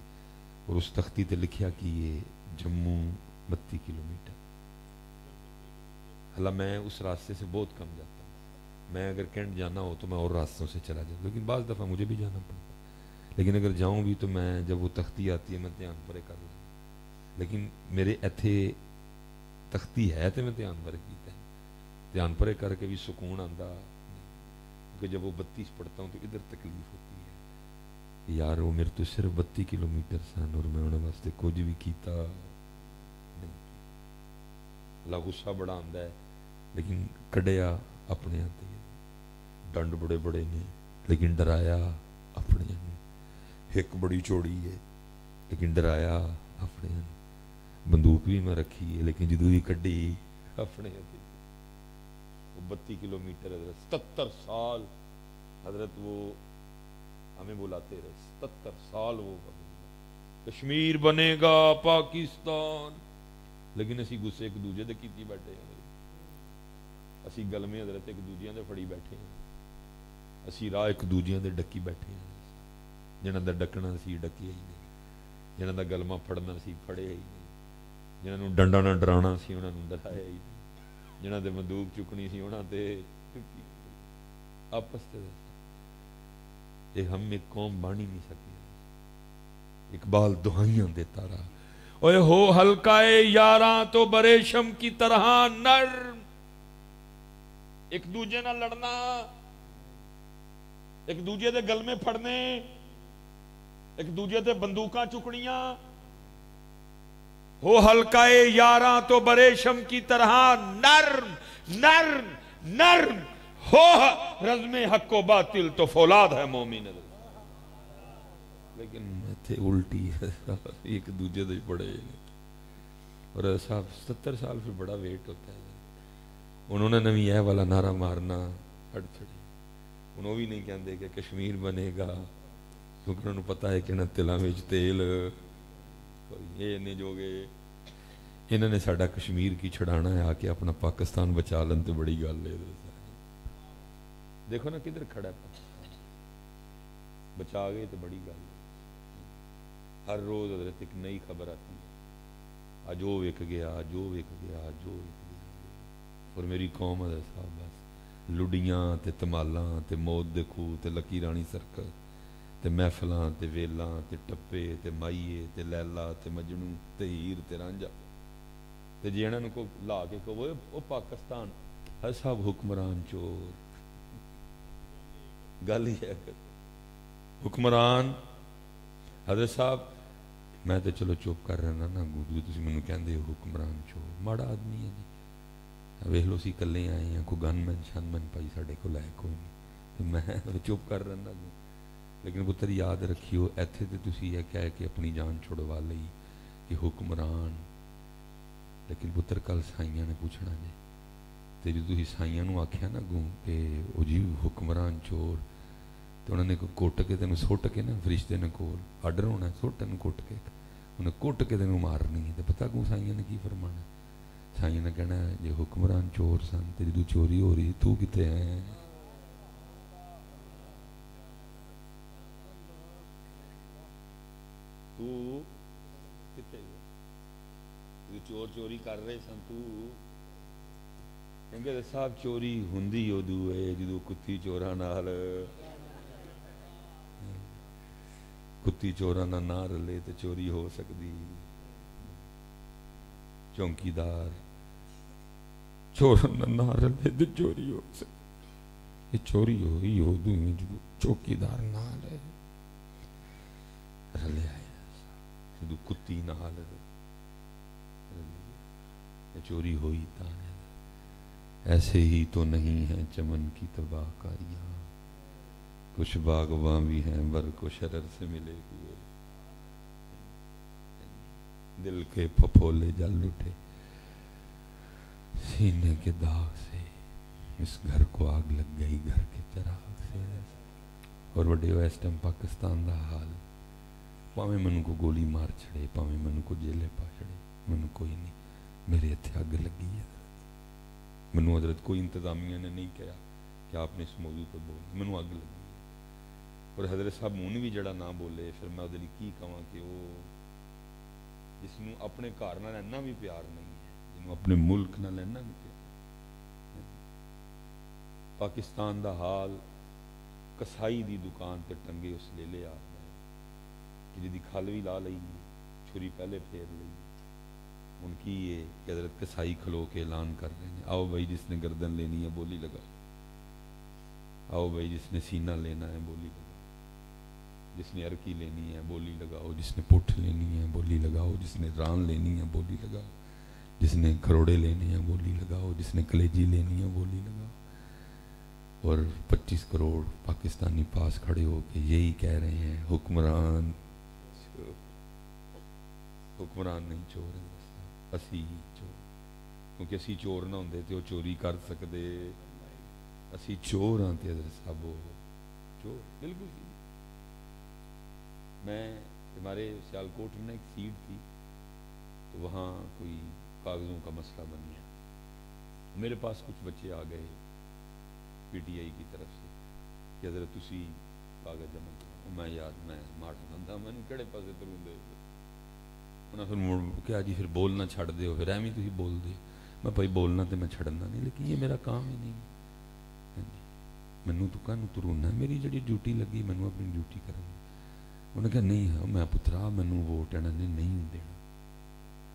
اور اس تختی تے لکھیا کہ یہ جموں 32 کلومیٹر. حالانکہ میں اس راستے سے بہت کم جاتا ہوں. میں اگر کینٹ جانا ہو تو میں اور راستوں سے چلا جاتا لیکن بعض دفعہ مجھے بھی جانا پڑتا لیکن اگر جاؤں بھی تو میں جب وہ تختی آتی ہے میں دھیان پرے کر لوں لیکن میرے ایتھے تختی ہے تو میں دھیان پرے کیتا ہے دھیان پرے کر کے بھی سکون آندا کیونکہ جب وہ 32 پڑھتا ہوں تو ادھر تکلیف ہوتی ہے یار وہ میرے تو صرف 32 کلومیٹر سن اور میں انہوں واسطے کچھ بھی کیتا نہیں. اللہ غصہ بڑا آندا ہے لیکن کڈیا اپنے آتے ڈنڈ بڑے بڑے نے لیکن ڈرایا اپنے نے. ہک بڑی چوڑی ہے لیکن ڈرایا اپنے نے. بندوق بھی میں رکھی ہے لیکن جدو بھی کڈی اپنے وہ 32 کلومیٹر حضرت 77 سال حضرت وہ ہمیں بلاتے رہے 77 سال وہ کشمیر بنے گا پاکستان لیکن اسی غصے ایک دوجے دے کیتی بیٹھے ہیں. اسی گل میں حضرت ایک دوجیاں دے پھڑی بیٹھے ہیں اسی راہ ایک دوجیاں دے ڈکی بیٹھے ہیں. جنہاں دا ڈکنا سی ڈکیا ہی نہیں جنہاں دا گلمہ پھڑنا سی پھڑے ہی نہیں. جنہوں ڈنڈا نہ ڈرانا سی انہوں نے ڈرایا ہی نہیں، جنہوں نے بندوق چکنی سی انہوں نے چکی آپس سے یہ ہم ایک قوم بن ہی نہیں سکی۔ اقبال دہائیاں دیتا رہا، اوے ہو ہلکائے یاراں تو بریشم کی طرح نرم، ایک دوجے نہ لڑنا، ایک دوجے دے گل میں پھڑنے، ایک دوجے دے بندوقاں چکنیاں، ہو ہلکائے یاراں تو بریشم کی طرح نرم نرم نرم، ہو رزم حق و باطل تو فولاد ہے مومن، لیکن تھے الٹی ہے، ایک دوجے دے پڑے، اور صاحب 70 سال پھر بڑا ویٹ ہوتا ہے، انہوں نے نوی یہ والا نعرہ مارنا ہٹ چھڑی، انہوں بھی نہیں کہندے کہ کشمیر بنے گا، کیونکہ انہوں نے پتا ہے کہ انہوں تلہ میں تیل یہ نہیں جو گے، انہوں نے ساڑھا کشمیر کی چھڑانا ہے، آکے اپنا پاکستان بچا لن تو بڑی گال لے دیکھو نا کدھر کھڑا ہے پاکستان، بچا گئے تو بڑی گال، ہر روز حضرت ایک نئی خبر آتی ہے، آج وہ وک گیا، آج وہ وک گیا، آج وہ وک گیا، اور میری قوم حضرت صاحب بس لڑیاں تے تمالاں تے موت دے کھو تے لکی رانی سرکت تے محفلاں تے ویلاں تے ٹپے تے مائیے تے لیلا تے مجنوں تے ہیر تے رانجا، تے جی انہوں کو لا کے کہ وہ پاکستان ہے صاحب حکمران چور، گل ہی ہے حکمران حضرت صاحب، میں تے چلو چپ کر رہا نا گو تسی منوں کہندے ہو حکمران چور، ماڑا آدمی ہے جی، ویکھ لو سی کلے آئے ہیں، کوئی گن مین شن مین پائی ساڈے کو لائے کوئی نہیں، میں چپ کر رہا نا، لیکن پتر یاد رکھیو ایتھے تے تسی یہ کہہ کے اپنی جان چھڑوا لئی کہ حکمران، لیکن پتر کل سائیاں نے پوچھنا جی، تے جو تسی سائیاں نو آکھیا نا گوں کہ او جی حکمران چور، تو انہوں نے کوٹ کے تینوں سٹ کے نا فرشتے نے کول آرڈر ہونا ہے، سٹ تینوں کوٹ کے، انہیں کوٹ کے تینوں مارنی ہے، تے پتہ کوں سائیاں نے کی فرمانا ہے، سائیاں نے کہنا ہے یہ حکمران چور سن تے جدوں چوری ہو رہی تو کتے ہیں، تو کتے ہیں، چور چوری کر رہے سن تو، کیونکہ صاحب چوری ہندی ادو ہے جدو کتی چوراں نال، کتی چوراں نال نہ رلے تے چوری ہو سکتی، چوکیدار چوراں نال نہ رلے تے چوری ہو سکتی، یہ چوری ہوئی ادو میں جدو چوکیدار نال ہے رلے آئے، جدو کتی نال رلے چوری ہوئی تاں ہے، ایسے ہی تو نہیں ہیں چمن کی تباہ کاریاں، کچھ باغباں بھی ہیں برق و شرر سے ملے ہوئے، دل کے پھپھولے جل اٹھے سینے کے داغ سے، اس گھر کو آگ لگ گئی گھر کے چراغ سے، اور وڈے اس ٹائم پاکستان دا حال، پاویں منوں کو گولی مار چھڑے، پاویں منوں کو جیلے پا چھڑے، منوں کوئی نہیں، میرے اتھے اگ لگی ہے، منوں حضرت کوئی انتظامیہ نے نہیں کہا کہ آپ نے اس موضوع پر بول، منوں اگ لگی ہے، اور حضرت صاحب مون بھی جڑا نہ بولے، پھر میں ادھر کی کہاں کہ وہ جس نوں اپنے گھر نال لینا بھی پیار نہیں ہے، جنوں اپنے ملک نال لینا بھی پیار، پاکستان دا حال کسائی دی دکان تے ٹنگے اس لے لے آپ نے کہ جدی کھل بھی لا لئی، چھری پہلے پھیر لئی، ان کی یہ کہ حضرت کسائی کھلو کے اعلان کر رہے ہیں، آؤ بھائی جس نے گردن لینی ہے بولی لگا، آؤ بھائی جس نے سینہ لینا ہے بولی لگا، جس نے ارکی لینی ہے بولی لگاؤ، جس نے پٹھ لینی ہے بولی لگاؤ، جس نے ران لینی ہے بولی لگاؤ، جس نے کھروڑے لینے ہیں بولی لگاؤ، جس نے کلیجی لینی ہے بولی لگاؤ، اور 25 کروڑ پاکستانی پاس کھڑے ہو کے یہی کہہ رہے ہیں حکمران حکمران نہیں چور ہے، اسی چور، کیونکہ اسی چور نہ ہوندے تے وہ چوری کر سکتے، اسی چور ہاں تے حضرت صاحب چور بالکل سی، میں ہمارے سیالکوٹ میں ایک سیٹ تھی تو وہاں کوئی کاغذوں کا مسئلہ بن گیا، میرے پاس کچھ بچے آ گئے پی ٹی آئی کی طرف سے کہ حضرت تسی کاغذ جمع کرو، میں یار میں ماڑا بندہ میں کہڑے پاسے تروں دے، انہیں پھر مڑ کیا جی پھر بولنا چھڑ دیو، پھر ایویں تھی بول دے. میں بھائی بولنا تو میں چھڑنا نہیں، لیکن یہ میرا کام ہی نہیں. مینوں تو کہاں تو رونا، میری جڑی ڈیوٹی لگی مینوں اپنی ڈیوٹی کرنی. انہیں کہا نہیں ہاں میں پترا مینوں ووٹ انہوں نے نہیں دینا.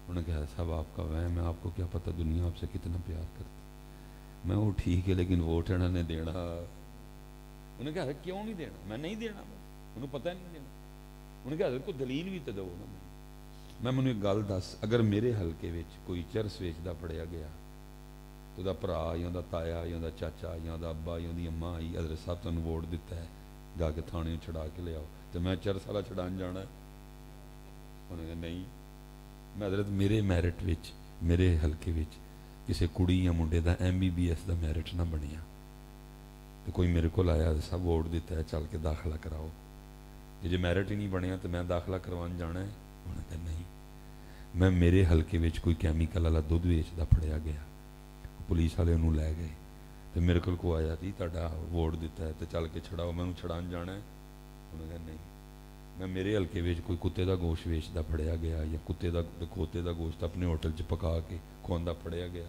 انہوں نے کہا صاحب آپ کا وہم ہے، آپ کو کیا پتہ دنیا آپ سے کتنا پیار کرتی. میں وہ ٹھیک ہے لیکن ووٹ انہوں نے دینا. انہوں نے کہا کیوں نہیں دینا؟ میں نہیں دینا، انہوں پتہ نہیں دینا. انہوں نے کہا کوئی دلیل بھی تو دو نا. میں منوں ایک گل دس، اگر میرے حلقے وچ کوئی چرس ویچدا پڑیا گیا تو دا پرا یا دا تایا یا دا چاچا یا دا ابا یا دی اماں آئی حضرت صاحب تمہیں ووٹ دیتا ہے جا کے تھانے چھڑا کے لے آؤ، تو میں چرس والا چھڑان جانا ہے؟ انہوں نے کہا نہیں. میں حضرت میرے میرٹ وچ میرے حلقے وچ کسی کڑی یا Monday the MBBS the merit نہ بنیا تو کوئی میرے کو آیا سب ووٹ دیتا ہے چل کے داخلہ کراؤ. جی میرٹ ہی نہیں بنیا تو میں داخلہ کروان جانا ہے؟ انہوں نے کہا نہیں. میں میرے حلقے وچ کوئی کیمیکل والا دودھ ویچدا پھڑیا گیا، پولیس والے انہوں لے گئے تو میرے کو آیا جی تہاڈا ووٹ دیتا ہے تو چل کے چھڑاؤ، میں چھڑان جانا ہے؟ انہوں نے کہا نہیں. میں میرے حلقے وچ کوئی کتے دا گوشت ویچدا پھڑیا گیا یا کتے دا کھوتے دا گوشت اپنے ہوٹل چ پکا کے کھواندا پھڑیا گیا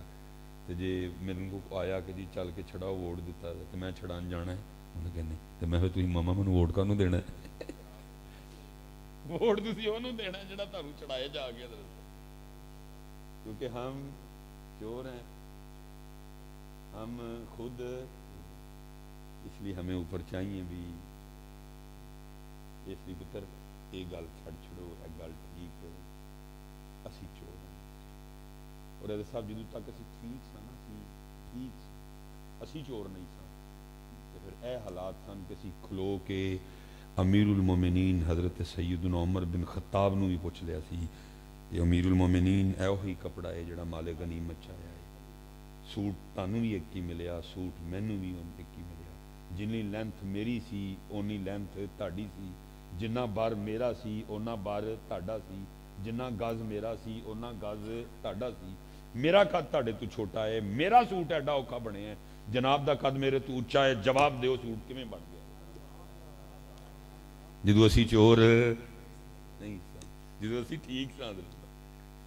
تو جی میرے کو آیا کہ جی چل کے چھڑاؤ ووٹ دیتا ہے تو میں چھڑان جانا ہے؟ انہوں نے کہا نہیں. تو میں تھی ماما مینوں ووٹ کانوں دینا ہے؟ ووٹ تسی اونوں دینا جڑا تانوں چھڑائے جا کے. کیونکہ ہم چور ہیں، ہم خود، اس لیے ہمیں اوپر چاہیے بھی. اس لیے پتر یہ گل چھڑ چھڑو، یہ گل ٹھیک، اسی چور ہیں. اور حضرت صاحب جدوں تک اسی ٹھیک سا نا ٹھیک اسی چور نہیں سن تو پھر اے حالات سن کہ اسی کھلو کے امیر المومنین حضرت سیدنا عمر بن خطاب نو بھی پوچھ لیا سی کہ امیر المومنین اے وہی کپڑا ہے جڑا مال غنیمت چ آیا ہے، سوٹ تانوں بھی ایک ہی ملیا، سوٹ مینوں بھی ایک ہی ملیا، جنی لینتھ میری سی اونی لینتھ تہاڈی سی، جنہ بار میرا سی اونا بار تہاڈا سی، جنہ گز میرا سی اونا گز تہاڈا سی. میرا قد تہاڈے تو چھوٹا ہے، میرا سوٹ ایڈا اوکھا بنے ہے، جناب دا قد میرے تو اونچا ہے، جواب دیو سوٹ کیویں بن گیا؟ جدو اسی چور نہیں سا، جدو اسی ٹھیک سا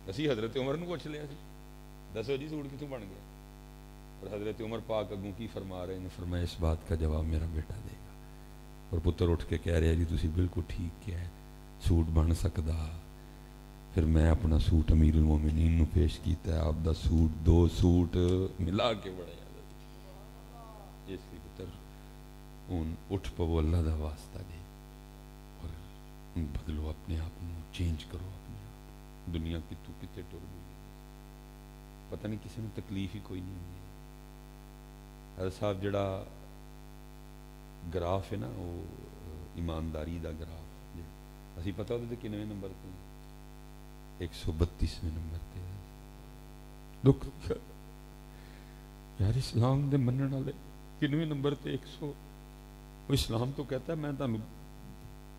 اسی حضرت عمر نو پوچھ لیا سی دسو جی سوٹ کتوں بن گیا؟ اور حضرت عمر پاک اگوں کی فرما رہے ہیں؟ فرمایا اس بات کا جواب میرا بیٹا دے گا. اور پتر اٹھ کے کہہ رہا جی تسی بالکل ٹھیک کیا ہے، سوٹ بن سکدا. پھر میں اپنا سوٹ امیر المومنین نو پیش کیتا ہے، آپ دا سوٹ 2 سوٹ ملا کے بڑے اس لیے پتر ہوں اٹھ پو اللہ دا واسطہ دے اور بدلو اپنے آپ نو، چینج کرو اپنے آپ. دنیا کتوں کتے ٹر گئی، پتہ نہیں کسی نے تکلیف ہی کوئی نہیں ہوئی. حضرت صاحب جڑا گراف ہے نا وہ ایمانداری دا گراف، اسی پتہ ہوتا کنویں نمبر تے 132ویں نمبر تے. دکھ یار اسلام دے منن والے کنویں نمبر تے 100، وہ اسلام تو کہتا ہے میں تانوں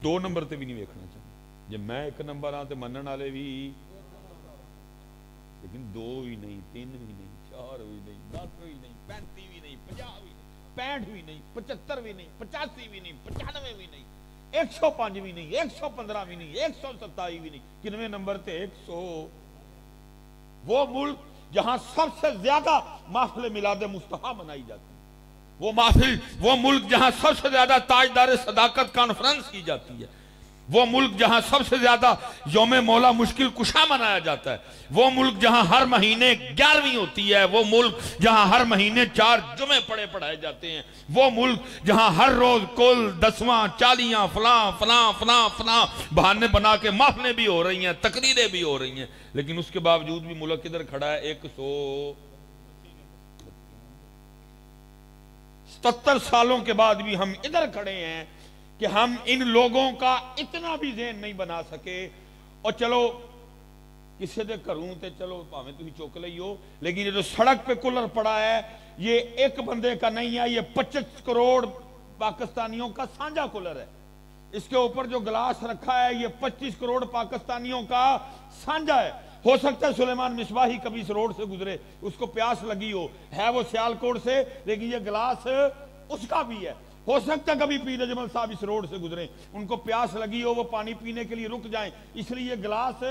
2 نمبر تے بھی نہیں ویکھنا چاہتا. جے میں 1 نمبر ہاں تے منن والے بھی، لیکن 2 بھی نہیں، 3 بھی نہیں، 4 بھی نہیں، 10 بھی نہیں، 35 بھی نہیں، 50 بھی نہیں، 65 بھی نہیں، 75 بھی نہیں، 85 بھی نہیں، 95 بھی نہیں، 105 بھی نہیں، 115 بھی نہیں، 127 بھی نہیں. کنویں نمبر تے 100. وہ ملک جہاں سب سے زیادہ محفل میلاد مصطفیٰ منائی جاتی ہے، وہ ملک جہاں سب سے زیادہ تاجدار صداقت کانفرنس کی جاتی ہے، وہ ملک جہاں سب سے زیادہ یوم مولا مشکل کشا منایا جاتا ہے، وہ ملک جہاں ہر مہینے 11ویں ہوتی ہے، وہ ملک جہاں ہر مہینے 4 جمعے پڑھائے جاتے ہیں، وہ ملک جہاں ہر روز کل 10واں 40 فلاں فلاں فلاں فلاں بہانے بنا کے محفلیں بھی ہو رہی ہیں، تقریریں بھی ہو رہی ہیں، لیکن اس کے باوجود بھی ملک ادھر کھڑا ہے 177 سالوں کے بعد بھی ہم ادھر کھڑے ہیں کہ ہم ان لوگوں کا اتنا بھی ذہن نہیں بنا سکے. اور چلو کسی دے گھروں تے چلو پاویں تسی چوک لئی ہو، لیکن یہ جو سڑک پہ کولر پڑا ہے یہ ایک بندے کا نہیں ہے، یہ 25 کروڑ پاکستانیوں کا سانجا کولر ہے. اس کے اوپر جو گلاس رکھا ہے یہ 25 کروڑ پاکستانیوں کا سانجا ہے. ہو سکتا ہے سلیمان مصباحی کبھی اس روڈ سے گزرے، اس کو پیاس لگی ہو، ہے وہ سیالکوٹ سے لیکن یہ گلاس اس کا بھی ہے. ہو سکتا ہے کبھی پیر اجمل صاحب اس روڈ سے گزریں، ان کو پیاس لگی ہو، وہ پانی پینے کے لیے رک جائیں، اس لیے یہ گلاس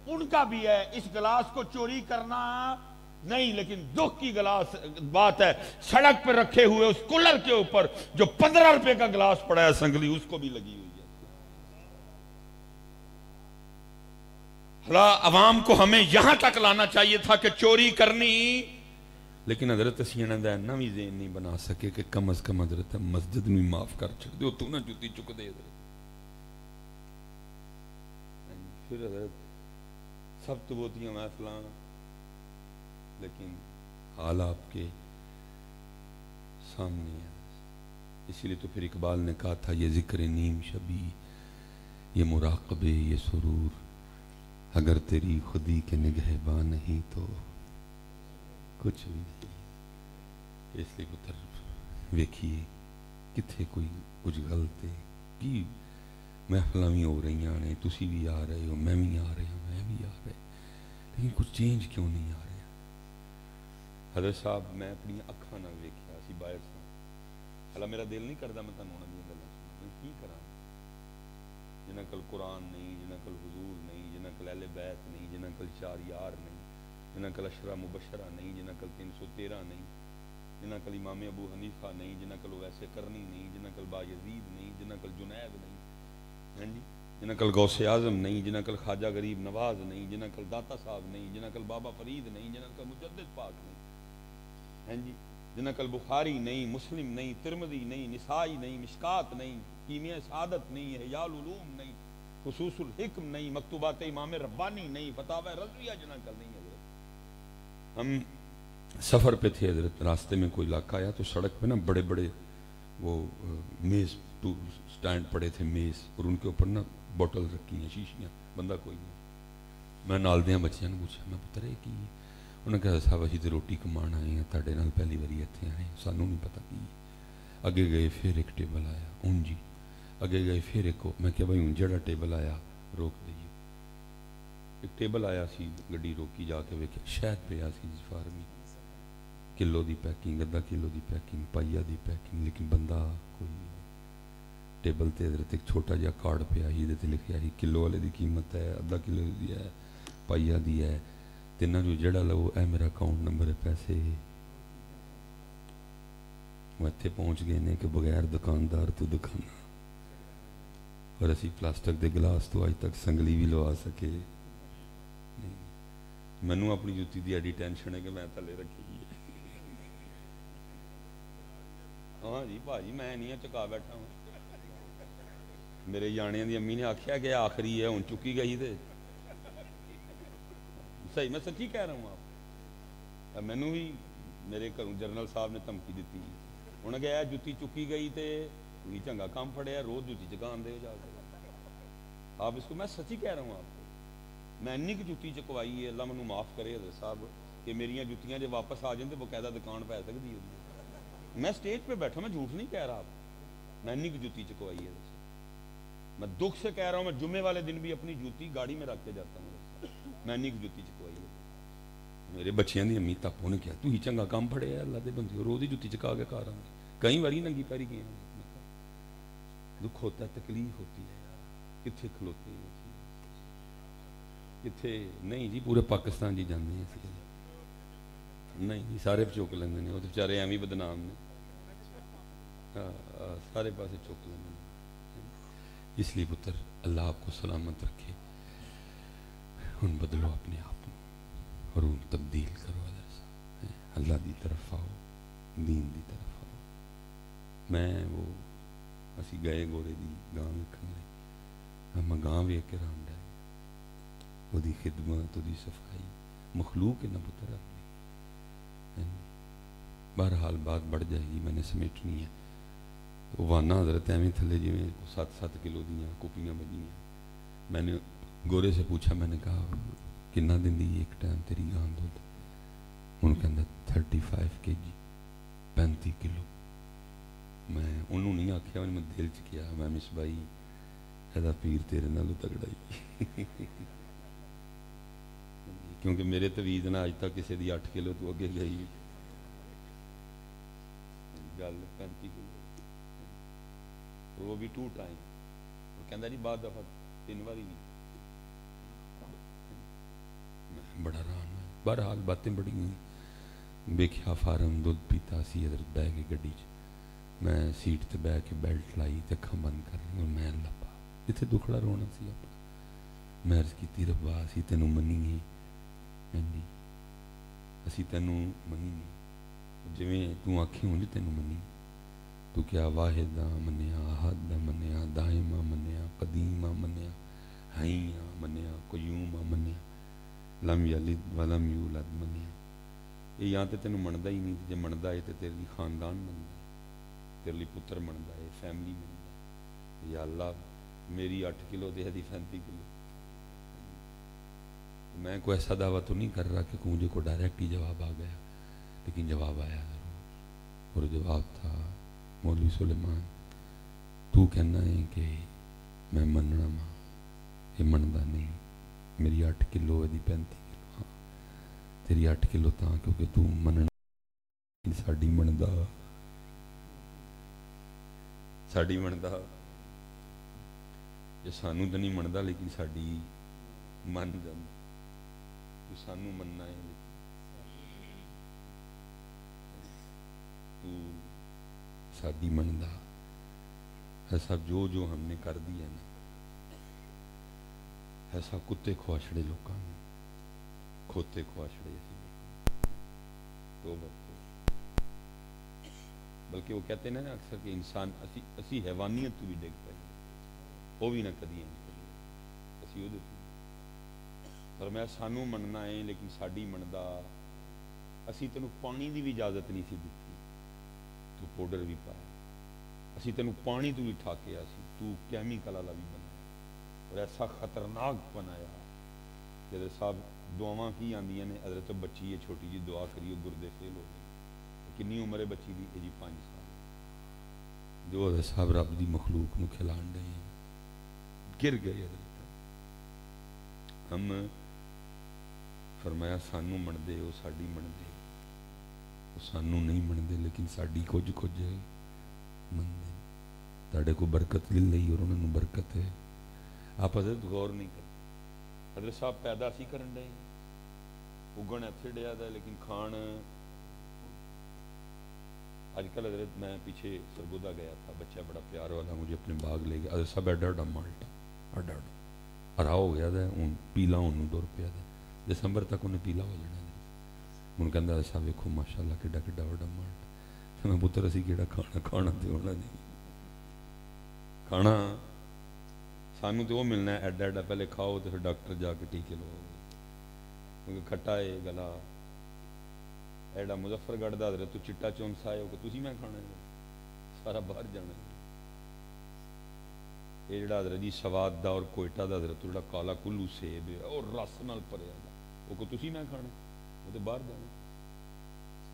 ان کا بھی ہے. اس گلاس کو چوری کرنا نہیں، لیکن دکھ کی گلاس بات ہے سڑک پہ رکھے ہوئے اس کولر کے اوپر جو 15 روپے کا گلاس پڑا ہے سنگلی اس کو بھی لگی ہوئی ہے. عوام کو ہمیں یہاں تک لانا چاہیے تھا کہ چوری کرنی، لیکن حضرت سینا دا اینا بھی ذہن نہیں بنا سکے کہ کم از کم حضرت مسجد میں معاف کر چھڑ دے تو نہ جوتی چک دے. پھر حضرت سب تو بوتیاں محفلاں، لیکن حال آپ کے سامنے ہے. اسی لیے تو پھر اقبال نے کہا تھا یہ ذکر نیم شبی، یہ مراقبے، یہ سرور، اگر تیری خودی کے نگہباں نہیں تو کچھ بھی نہیں. اس لیے پتر ویکھیے کتھے کوئی کچھ غلطے کی محفلاں بھی ہو رہی ہیں، تسی بھی آ رہے ہو، میں بھی آ رہا ہوں، میں بھی آ رہا، لیکن کچھ چینج کیوں نہیں آ رہا؟ حضرت صاحب میں اپنی اکھاں نال ویکھیا سی باہر سے، اللہ میرا دل نہیں کردا میں تانوں انہاں دی گلاں سناں، میں کی کراں؟ جنہاں کل قرآن نہیں، جنہاں کل حضور نہیں، جنہاں کل اہل بیت نہیں، جنہاں کل چار یار نہیں، جنہاں کل عشرہ مبشرہ نہیں، جنہاں کل 313 نہیں، جنہاں کل امام ابو حنیفہ نہیں، جنہاں کل ویسے کرنی نہیں، جنہاں کل بایزید نہیں، جنہاں کل جنید نہیں، ہاں جی، جنہاں کل غوث اعظم نہیں، جنہاں کل خواجہ غریب نواز نہیں، جنہاں کل داتا صاحب نہیں، جنہاں کل بابا فرید نہیں، جنہاں کل مجدد پاک نہیں، ہیں جی، جنہاں کل بخاری نہیں، مسلم نہیں، ترمذی نہیں، نسائی نہیں، مشکات نہیں، کیمیہ سعادت نہیں، احیاء العلوم نہیں، خصوص الحکم نہیں، مکتوبات امام ربانی نہیں، فتاوی رضویہ جنہاں کل نہیں. حضرت ہم سفر پہ تھے حضرت، راستے میں کوئی علاقہ آیا تو سڑک پہ نا بڑے بڑے وہ میز سٹینڈ پڑے تھے میز، اور ان کے اوپر نا بوٹل رکھی ہیں شیشیاں، بندہ کوئی نہیں. میں نال دیاں بچیاں نے پوچھا، میں پتر ہے کی؟ انہوں نے کہا صاحب اسی تو روٹی کمان آئے ہیں، تاڑے نال پہلی باری اتنے آئے، سانوں نہیں پتہ کی. اگے گئے پھر ایک ٹیبل آیا، اون جی اگے گئے پھر ایک، میں کہا بھائی ہوں جڑا ٹیبل آیا روک دئیے. ایک ٹیبل آیا سی، گڈی روکی، جا کے ویکھیا شہد پیا سی فارمی، کلو دی پیکنگ، ادھا کلو دی پیکنگ، پائیا دی پیکنگ، لیکن بندہ کوئی نہیں. ٹیبل تے حضرت ایک چھوٹا جہا کارڈ پیا ہی، تے لکھیا ہی کلو والے دی قیمت ہے، ادھا کلو دی ہے، پائیا دی ہے، تیناں جو جڑا لو اے میرا اکاؤنٹ نمبر ہے، پیسے وہ اتنے پہنچ گئے نے کہ بغیر دکاندار تو دکانا، اور اسی پلاسٹک دے گلاس تو آج تک سنگلی بھی لوا سکے نہیں. مینوں اپنی جوتی دی ایڈی ٹینشن ہے کہ میں تھلے رکھی ہے. ہاں جی بھاجی میں نہیں چکا بیٹھا ہوں. میرے جانے دی امی نے آکھیا کہ آخری ہے ہن چکی گئی تے صحیح میں سچی کہہ رہا ہوں. آپ مینوں بھی میرے گھروں جنرل صاحب نے دھمکی دیتی، انہیں کہا جتی چکی گئی تے کوئی چنگا کام پھڑیا، روز جتی چکان دے جا کے. آپ اس کو میں سچی کہہ رہا ہوں آپ کو، میں انی کی جتی چکوائی ہے، اللہ مجھے معاف کرے حضرت صاحب، کہ میریاں جتیاں جب واپس آ جائیں تو باقاعدہ دکان پہ سکتی ہوتی. میں سٹیج پہ بیٹھا، میں جھوٹ نہیں کہہ رہا آپ، میں انی کی جتی چکوائی ہے. میں دکھ سے کہہ رہا ہوں، میں جمعے والے دن بھی اپنی جوتی گاڑی میں رکھ کے جاتا ہوں، میں انی کی جتی چکوائی ہے. میرے بچیاں دی امی تاپو نے کہا تو ہی چنگا کام پڑے ہے، اللہ دے بندے روز ہی جتی چکا کے کار آؤں. کئی باری ننگی پیری گئے ہیں. دکھ ہوتا ہے، تکلیف ہوتی ہے، کتنے کھلوتے ہیں کتنے نہیں جی، پورے پاکستان جی جانے ہیں نہیں جی، سارے چک لیں گے، وہ تو بچارے ایویں بدنام نے، سارے پاسے چک لیں گے. اس لیے پتر اللہ آپ کو سلامت رکھے، ان بدلو اپنے آپ کو اور ان تبدیل کرو. اللہ دی طرف آؤ، دین دی طرف آؤ. میں وہ اسی گئے گوڑے دی گاں ویکھن لئی، میں گاں ویکھ کے ران ڈے، وہ دی خدمت، وہ دی صفائی، مخلوق ہے نا پتر اپنی. بہرحال بات بڑھ جائے گی، میں نے سمیٹنی ہے. وانا حضرت ایویں تھلے جی 7 کلو دیاں کپیاں بجیاں. میں نے گورے سے پوچھا، میں نے کہا کنا دن دی ایک ٹائم تیری گاں دودھ؟ ان کے اندر 35 kg 35 کلو. میں انہوں نہیں آکھیا، میں دل چ کیا میں مصبائی ایدا پیر تیرے نالوں تگڑا ہی کیونکہ میرے تویز نہ اج تک کسی دی 8 کلو تو اگے گئی گل 35 کلو، وہ بھی 2 ٹائم. وہ کہندا جی بعد دفعہ 3 باری نہیں. بڑا ران ہے. بہرحال باتیں بڑی ہوئی. ویکھیا فارم دودھ پیتا سی. حضرت بہ کے گڈی میں سیٹ تے بہ کے بیلٹ لائی تے اکھاں بند کر لی اور میں لبا جتھے دکھڑا رونا سی اپنا. میں عرض کیتی ربا اسی تینوں منیے جی اسی تینوں منی نہیں جویں تو آکھی ہوں تینوں منی. تو کیا واحد دا منیا احد دا منیا دائما منیا قدیما منیا حیاں منیا قیوما منیا لم یلد ولم یولد منیا. یہ یا تے تینوں مندا ہی نہیں. جے مندا ہے تے تیرے لیے خاندان مندا ہے تیرے لیے پتر مندا ہے فیملی مندا ہے. یا اللہ میری 8 کلو دے دی 35 کلو. میں کوئی ایسا دعویٰ تو نہیں کر رہا کہ مجھے کو ڈائریکٹ ہی جواب آ گیا لیکن جواب آیا ضرور. اور جواب تھا مولوی سلیمان تو کہنا ہے کہ میں مننا ماں یہ مندا نہیں. میری 8 کلو ہے دی 35 کلو. ہاں تیری 8 کلو تاں کیونکہ تو مننا ساڈی مندا یہ سانو تو نہیں مندا لیکن ساڈی من جاندی. تو سانو مننا ہے تو ساڈی مندا. ایسا جو ہم نے کر دیا نا ایسا کتے خواچڑے لوگوں نے کھوتے خواچڑے تو بلکہ وہ کہتے ہیں نا اکثر کہ انسان اسی حیوانیت تو بھی ڈگ پائے وہ بھی نہ کدی اسی وہ پر میں سانو مننا ہے لیکن ساڈی مندا. اسی تینوں پانی دی بھی اجازت نہیں سی دیتی تو پاؤڈر بھی پایا. اسی تینوں پانی تو بھی ٹھاکیا سی تو کیمیکل والا بھی بنایا اور ایسا خطرناک بنایا کہ حضرت صاحب دعاواں کی آندیاں نے. حضرت بچی ہے چھوٹی جی دعا کریو گردے فیل ہو گئے. کنی عمر ہے بچی دی؟ جی 5 سال. جو حضرت صاحب رب دی مخلوق نو کھلان دے گر گئے. حضرت ہم فرمایا سانو من دے وہ ساڈی من دے وہ سانو نہیں من دے لیکن ساڈی کچھ من دے. تاڑے کو برکت مل رہی اور انہوں نے برکت ہے. آپ حضرت غور نہیں کرتے. حضرت صاحب پیدا سی کرن دے اگن ایتھے ڈیا دا لیکن کھان آج کل. حضرت میں پیچھے سرگودا گیا تھا بچہ بڑا پیار والا مجھے اپنے باغ لے گیا. حضرت صاحب ایڈا مالٹا اڈا ہرا ہو گیا تھا ہوں پیلا ہونے ڈر پیا تھا. دسمبر تک انہیں پیلا ہو جانا. ہوں کہہ حضرت صاحب ویکھو ماشاء اللہ کڈا کڈا وڈا مالٹا. میں پتر اسی کہڑا کھانا تو ہونا نہیں کھانا سانو تو وہ ملنا ہے ایڈا ایڈا پہلے کھاؤ تو پھر ڈاکٹر جا کے ٹیکے لو کیونکہ کھٹا ہے گلا. ایڈا مظفر گڑھ دا حضرت تو چٹا چونسا ہے کہ تسی میں کھانا ہے سارا باہر جانا ہے. یہ جڑا حضرت جی سواد دا اور کوئٹہ دا حضرت جڑا کالا کلو سیب ہے اور رس نال پریا دا وہ کہ تسی میں کھانا وہ تو باہر جانا.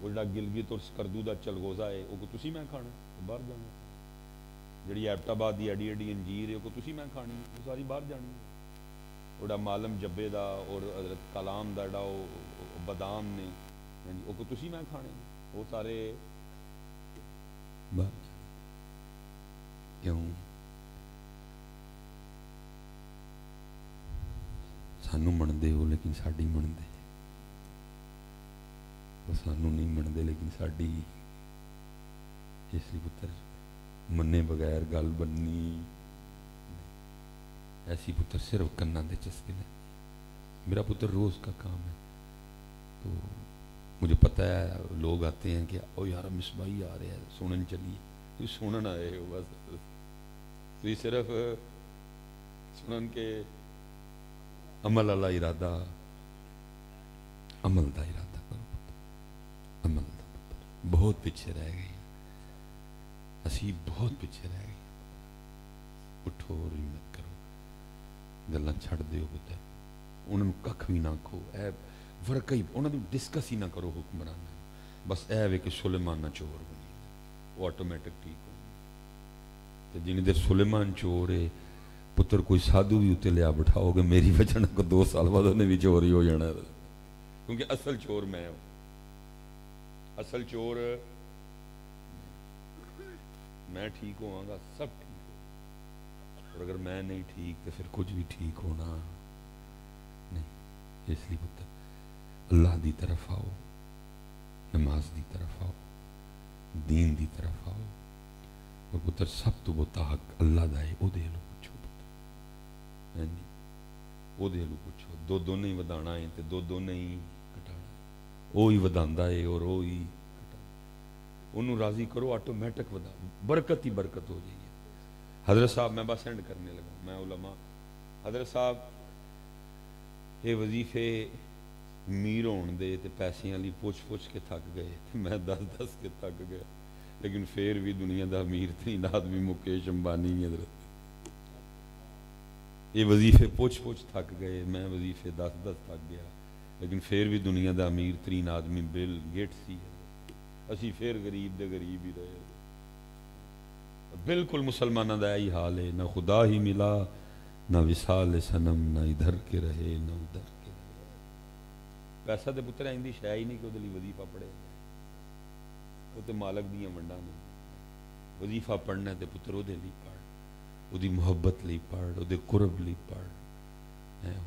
وہ جڑا گلگت اور سکردو دا چلگوزا ہے وہ کہ تسی میں کھانا وہ باہر جانا. جڑی ایبٹ آباد دی ایڈی ایڈی انجیر ہے وہ کہ تسی میں کھانی وہ ساری باہر جانی. وہ جڑا معلم جبے دا اور حضرت کلام دا جڑا وہ بادام نے وہ کہ تسی میں کھانے وہ سارے باہر. کیوں سانو منتے ہو لیکن ساڈی منتے وہ سانو نہیں منتے لیکن ساڈی. اس لیے پتر منے بغیر گل بننی ایسی پتر صرف کنا دے چسکے لیں. میرا پتر روز کا کام ہے تو مجھے پتہ ہے لوگ آتے ہیں کہ او یار مصباحی آ رہے ہیں سنن چلیے. تو سنن آئے ہو بس تو یہ صرف سنن کے عمل والا ارادہ عمل دا ارادہ کرو پتر عمل دا پتر. بہت پیچھے رہ گئی اسی بہت پیچھے رہ گئی. اٹھو اور ہمت کرو گلاں چھڑ دیو پتر. انہوں ککھ بھی نہ کھو اے فرق ہی انہوں ڈسکس ہی نہ کرو حکمران. بس اے وے کہ سلیمان نہ چور بنی وہ آٹومیٹک ٹھیک ہو. جن دیر سلیمان چور ہے پتر کوئی سادھو بھی اتنے لیا بٹھاؤ گے میری وجہ نہ کو 2 سال بعد انہیں بھی چور ہی ہو جانا ہے. کیونکہ اصل چور میں ہوں. اصل چور میں ٹھیک ہوا گا سب ٹھیک ہو اور اگر میں نہیں ٹھیک تو پھر کچھ بھی ٹھیک ہونا نہیں. اس لیے پتر اللہ دی طرف آؤ، نماز دی طرف آؤ، دین دی طرف آؤ، اور پتر سب تو بہتا حق اللہ دا ہے، او دے لو پوچھو پتر، او دے لو پوچھو، دو دو نہیں ودانا ہے تے دو دو نہیں کٹانا، او ہی وداندا ہے اور او ہی کٹانا، انہوں راضی کرو آٹومیٹک ودا، برکت ہی برکت ہو جائے گی۔ حضرت صاحب میں بس سینڈ کرنے لگا، میں علماء حضرت صاحب یہ وظیفے میر ہون دے تے پیسے والی پوچھ پوچھ کے تھک گئے، میں دس دس کے تھک گیا، لیکن پھر بھی دنیا دا امیر ترین آدمی مکیش امبانی حضرت، یہ وظیفے پوچھ پوچھ تھک گئے، میں وظیفے دس دس تھک گیا، لیکن پھر بھی دنیا دا امیر ترین آدمی بل گیٹس ہی ہے، اسی پھر غریب دے غریب ہی رہے، بالکل مسلمانوں دا یہی حال ہے، نہ خدا ہی ملا، نہ وصال صنم، نہ ادھر کے رہے نہ ادھر کے رہے، پیسہ تے پتر آئندی شے ہی نہیں کہ وہ دلی وظیفہ پڑھے، وہ تے مالک دیاں ونڈاں نے، وظیفہ پڑھنا ہے تے پتر وہ دے لی پڑھ، وہ دی محبت لی پڑھ، وہ دے قرب لی پڑھ،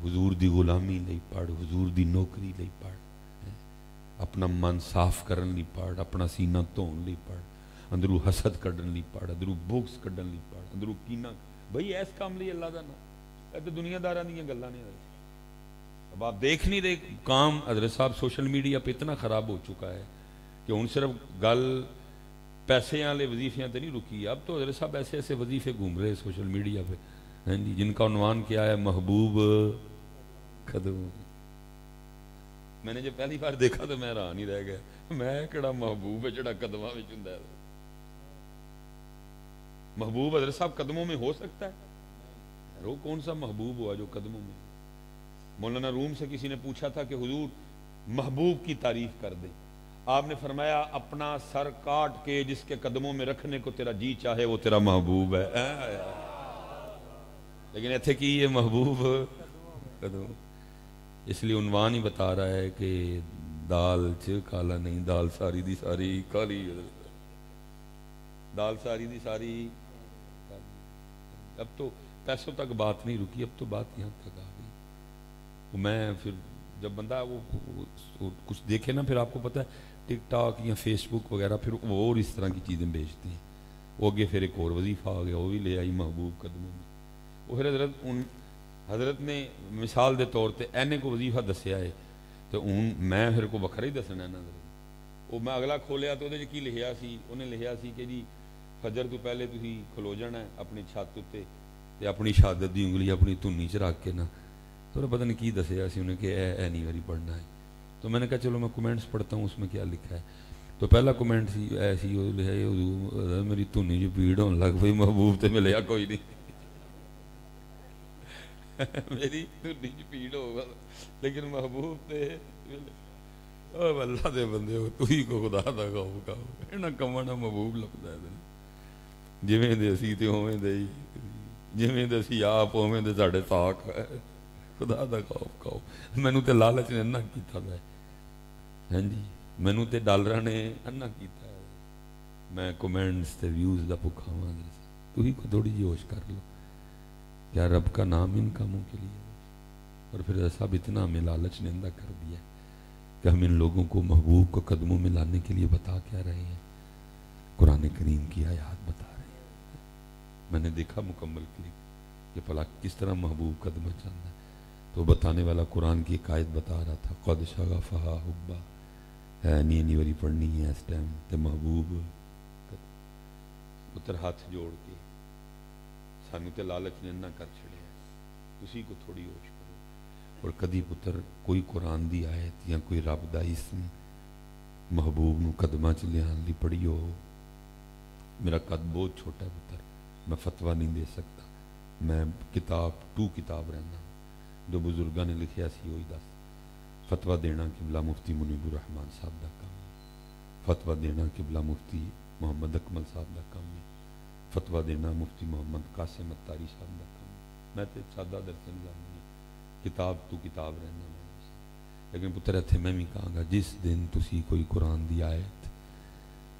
حضور دی غلامی لی پڑھ، حضور دی نوکری لی پڑھ، اپنا من صاف کرن لی پڑھ، اپنا سینہ دھون لی پڑھ، اندرو حسد کڈن لی پڑھ، اندرو بغض کڈن لی پڑھ، اندرو کینہ، بھئی ایس کام لی اللہ دا نا، اے تو دنیا داراں دیاں گلاں نے۔ اب آپ دیکھ نہیں رہے کام حضرت صاحب سوشل میڈیا پہ اتنا خراب ہو چکا ہے کہ ان صرف گل پیسے والے وظیفیاں تے نہیں رکی، اب تو حضرت صاحب ایسے ایسے وظیفے گھوم رہے سوشل میڈیا پہ، جن کا عنوان کیا ہے محبوب قدم۔ میں نے جب پہلی بار دیکھا تو میں حیران ہی رہ گیا، میں کہڑا محبوب ہے جڑا قدماں وچ ہوندا ہے؟ محبوب حضرت صاحب قدموں میں ہو سکتا ہے؟ وہ کون سا محبوب ہوا جو قدموں میں؟ مولانا روم سے کسی نے پوچھا تھا کہ حضور محبوب کی تعریف کر دے، آپ نے فرمایا اپنا سر کاٹ کے جس کے قدموں میں رکھنے کو تیرا جی چاہے وہ تیرا محبوب ہے۔ لیکن ایتھے کی یہ محبوب قدم، اس لیے عنوان ہی بتا رہا ہے کہ دال چ کالا نہیں، دال ساری دی ساری کالی، دال ساری دی ساری۔ اب تو پیسوں تک بات نہیں رکی، اب تو بات یہاں تک آ گئی۔ میں پھر جب بندہ وہ کچھ دیکھے نا، پھر آپ کو پتہ ہے ٹک ٹاک یا فیس بک وغیرہ، پھر وہ اور اس طرح کی چیزیں بیچتے ہیں، وہ اگے پھر ایک اور وظیفہ آ گیا، وہ بھی لے آئی محبوب قدموں میں۔ وہ پھر حضرت نے مثال دے طور تے اینے کو وظیفہ دسیا ہے، تو میں پھر کو بکھرا ہی دسنا ہے نا۔ وہ میں اگلا کھولیا تو وہ کی لکھیا سی، انہیں لکھیا سی کہ جی فجر تو پہلے تھی کھلو جانا ہے اپنی چھت تے تے اپنی شہادت دی انگلی اپنی دھنی چ رکھ کے نا، تو پتہ نہیں کی دسیا سی انہیں کہ اے نہیں واری پڑھنا ہے۔ تو میں نے کہا چلو میں کومنٹس پڑھتا ہوں اس میں کیا لکھا ہے۔ تو پہلا کومنٹ سی ایسی لکھا ہے میری دھنی چ پیڑ ہونے لگ پئی، محبوب تے ملیا کوئی نہیں، میری دھنی چ پیڑ ہوگا لیکن محبوب تے اللہ دے بندے ہو، تو ہی کو خدا دا خوف کھاؤ، انہاں کماں نہ محبوب لبدا ہے، جویں دے اسی تے ہوویں دے، جویں دے اسی آپ ہوویں دے ساڈے ساکھ ہے، خدا دا خوف کھاؤ۔ مینوں تے لالچ نے انہاں کیتا ہے، ہاں جی مینوں تے ڈالراں نے انہاں کیتا ہے، میں کومنٹس تے ویوز دا بھکھا ہاں، تو ہی کو تھوڑی جی ہوش کر لو، کیا رب کا نام ان کاموں کے لیے؟ اور پھر ایسا اتنا ہمیں لالچ نے اندھا کر دیا کہ ہم ان لوگوں کو محبوب کو قدموں میں لانے کے لیے بتا کیا رہے ہیں؟ قرآن کریم کی آیات بتا رہے ہیں۔ میں نے دیکھا مکمل کلپ کہ پلا کس طرح محبوب قدمہ چاہتا ہے، تو بتانے والا قرآن کی ایک آیت بتا رہا تھا، قد شغفہا حبا، ہے نی وری پڑھنی ہے اس ٹائم تے محبوب پتر ہاتھ جوڑ کے سانو تے لالچ نے نہ کر چھڑے، اسی کو تھوڑی ہوش کرو۔ اور کدی پتر کوئی قرآن دی آیت یا کوئی رب دا اسم محبوب نو قدمہ چ لیان لی پڑھی ہو؟ میرا قد بہت چھوٹا ہے پتر، میں فتویٰ نہیں دے سکتا، میں کتاب رہنا جو بزرگاں نے لکھیا سی وہی دس۔ فتویٰ دینا قبلہ مفتی منیب الرحمان صاحب دا کام ہے، فتویٰ دینا قبلہ مفتی محمد اکمل صاحب دا کام ہے، فتویٰ دینا مفتی محمد قاسم اتاری صاحب دا کام ہے۔ میں تے سادہ درس نظام نہیں، کتاب رہنا میں۔ لیکن پتر اتھے میں بھی کہاں گا، جس دن تسی کوئی قرآن دی آیت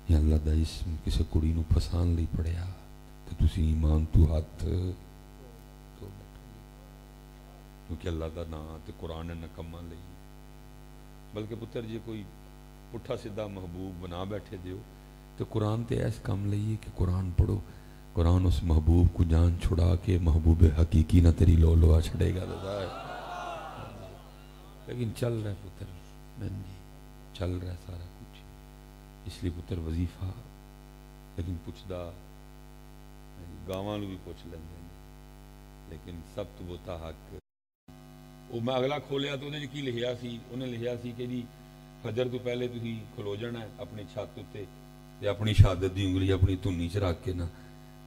یا اللہ دا اسم کسی کڑی نو پھسان لئی پڑھیا تو تسی ایمان تو ہاتھ تو بیٹھو، کیونکہ اللہ دا نام تے قرآن نکما لئی بلکہ پتر جی کوئی پٹھا سیدھا محبوب بنا بیٹھے دیو تو قرآن تے ایس کام لئیے کہ قرآن پڑھو، قرآن اس محبوب کو جان چھڑا کے محبوب حقیقی نہ تیری لو لوا چھڑے گا لیکن چل رہا ہے پتر میں جی چل رہا ہے سارا کچھ، اس لیے پتر وظیفہ لیکن پوچھدا گاواں نوں بھی پوچھ لیندے لیکن سب تو بوتا حق وہ میں اگلا کھولیا تو انہیں کی لکھیا سی، انہیں لکھیا سی کہ جی فجر تو پہلے تسی کھلو جانا ہے اپنی چھت تے یا اپنی شہادت دی انگلی اپنی دھنی چ رکھ کے نا،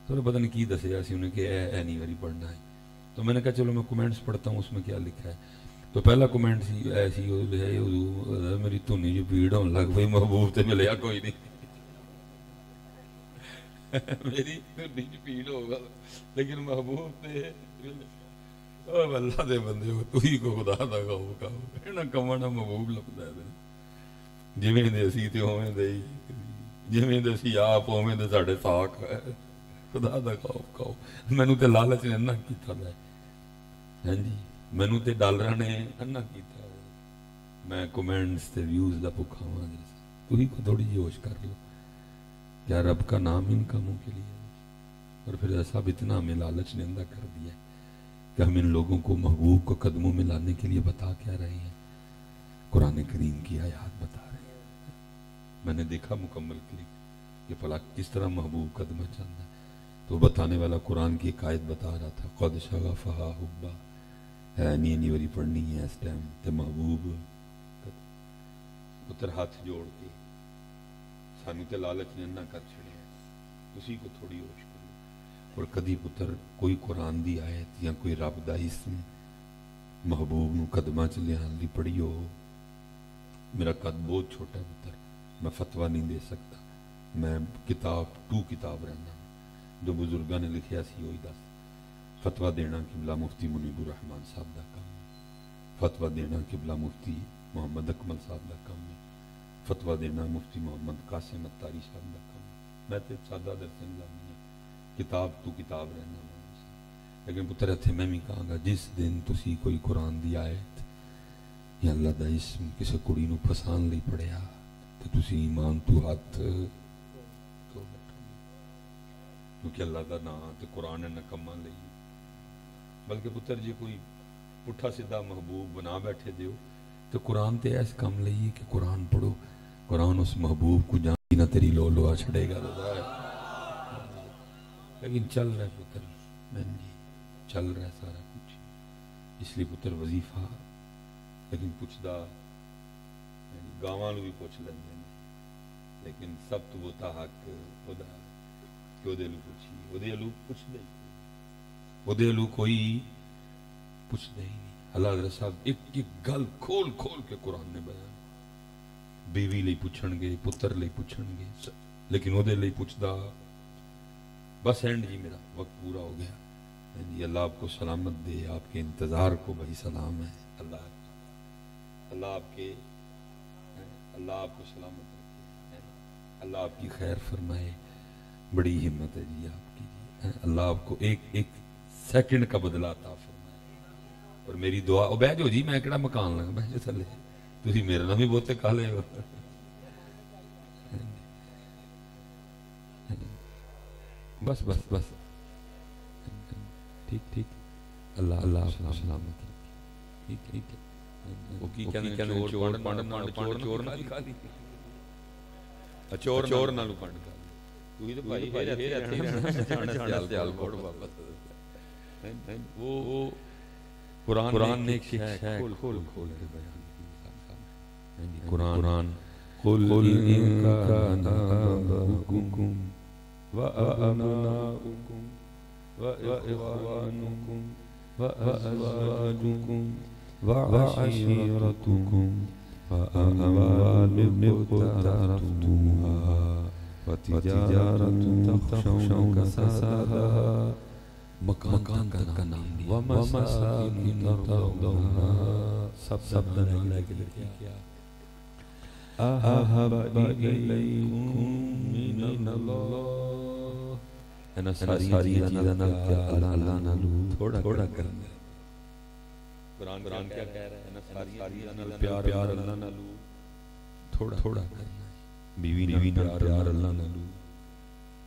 تو پتہ نہیں کی دسیا سی انہیں کہ اے نہیں واری پڑھنا ہے، تو میں نے کہا چلو میں کومنٹس پڑھتا ہوں اس میں کیا لکھا ہے، تو پہلا کومنٹ سی ایسی میری دھنی جو پیڑ ہونے لگ پئی محبوب تے ملیا کوئی نہیں میری دھنی جو پیڑ ہوگا لیکن محبوب تے اللہ دے بندے ہو تو ہی کو خدا دا گاؤ کاؤ اینا کمانا محبوب لبدا ہے جویں دے اسی تے ہوویں دے جویں دے اسی آپ ہوویں دے ساڈے ساکھ ہے خدا دا گاؤ کاؤ مینوں تے لالچ نے نہ کیتا ہے ہاں جی مینوں تے ڈالراں نے نہ کیتا میں کومنٹس تے ویوز دا بھکھا ہوں تو ہی کو تھوڑی جی ہوش کر لو کیا رب کا نام ان کاموں کے لیے اور پھر ایسا اتنا ہمیں لالچ نے اندھا کر دیا کہ ہم ان لوگوں کو محبوب کو قدموں میں لانے کے لیے بتا کیا رہے ہیں، قرآن کریم کی آیات بتا رہے ہیں۔ میں نے دیکھا مکمل کلپ کہ فلاں کس طرح محبوب قدمہ چاہتا ہے تو بتانے والا قرآن کی ایک آیت بتا رہا تھا قد شغفہا حبا ہے نہیں وری پڑھنی ہے اس ٹائم تے محبوب پتر ہاتھ جوڑ کے سانو تے لالچ نے نہ کر چھڑے اسی کو تھوڑی ہوش کرو اور کدی پتر کوئی قرآن دی آیت یا کوئی رب دا اسم محبوب نو قدمہ چ لیان لی پڑھی ہو، میرا قد بہت چھوٹا ہے پتر میں فتویٰ نہیں دے سکتا، میں کتاب رہنا جو بزرگاں نے لکھیا سی وہی دس فتویٰ دینا قبلہ مفتی منیب الرحمان صاحب دا کام ہے، فتویٰ دینا قبلہ مفتی محمد اکمل صاحب دا کام ہے، فتویٰ دینا مفتی محمد قاسم اتاری صاحب دا کام ہے، میں تے سادہ درس نظامی ہوں کتاب رہنا، لیکن پتر اتھے میں بھی کہاں گا جس دن تسی کوئی قرآن دی آیت یا اللہ دا اسم کسی کڑی نو پسان لئی پڑھیا تو تسی ایمان تو ہاتھ تو بیٹھو کیونکہ اللہ دا نام تے قرآن نہ کما لئی بلکہ پتر جی کوئی پٹھا سیدھا محبوب بنا بیٹھے دیو تو قرآن تے ایس کام لئیے کہ قرآن پڑھو، قرآن اس محبوب کو جانی نہ تیری لو لوا چھڑے گا لیکن چل رہا ہے پتر میں جی چل رہا ہے سارا کچھ، اس لیے پتر وظیفہ لیکن پوچھدا گاواں نوں بھی پوچھ لیندے لیکن سب تو بوتا حق خدا کہ وہ دلو پوچھی وہ دلو پوچھ دے وہ دلو کوئی پوچھ دے ہی نہیں۔ اللہ حضرت صاحب ایک گل کھول کے قرآن نے بیان، بیوی لئی پوچھن گے پتر لئی پوچھن گے لیکن وہ دے لئی پوچھدا بس اینڈ جی میرا وقت پورا ہو گیا جی، اللہ آپ کو سلامت دے، آپ کے انتظار کو بھائی سلام ہے، اللہ آپ کے اللہ آپ کو سلامت رکھے، اللہ آپ کی خیر فرمائے، بڑی ہمت ہے جی آپ کی جی، اللہ آپ کو ایک سیکنڈ کا بدلہ عطا فرمائے اور میری دعا بیٹھ جاؤ جی میں کہڑا مکان لگا بیٹھ جاؤ تھلے تسی میرے نام بھی بہتے کالے ہو بس ٹھیک اللہ آپ کو سلامت رکھے، ٹھیک ہے وہ کی کہنے چور نہ لکھا دی چور نہ لو پڑھ گا تو ہی تو بھائی پھر رہنا جان کوڑ واپس وہ قرآن نے ایک شے کھول کے بیان کی، قرآن قل ان کان آباؤکم وأبناؤكم وإخوانكم وأزواجكم وعشيرتكم وأموال اقترفتموها وتجارة تخشون كسادها مکان کا نام ومساکن ترضونها سب نے کیا احب الیکم من اللہ انا ساری چیزاں نال اللہ نالو تھوڑا کرنا قرآن کیا کہہ رہا ہے نا ساری پیار اللہ نالو تھوڑا تھوڑا کرنا بیوی نال پیار اللہ نالو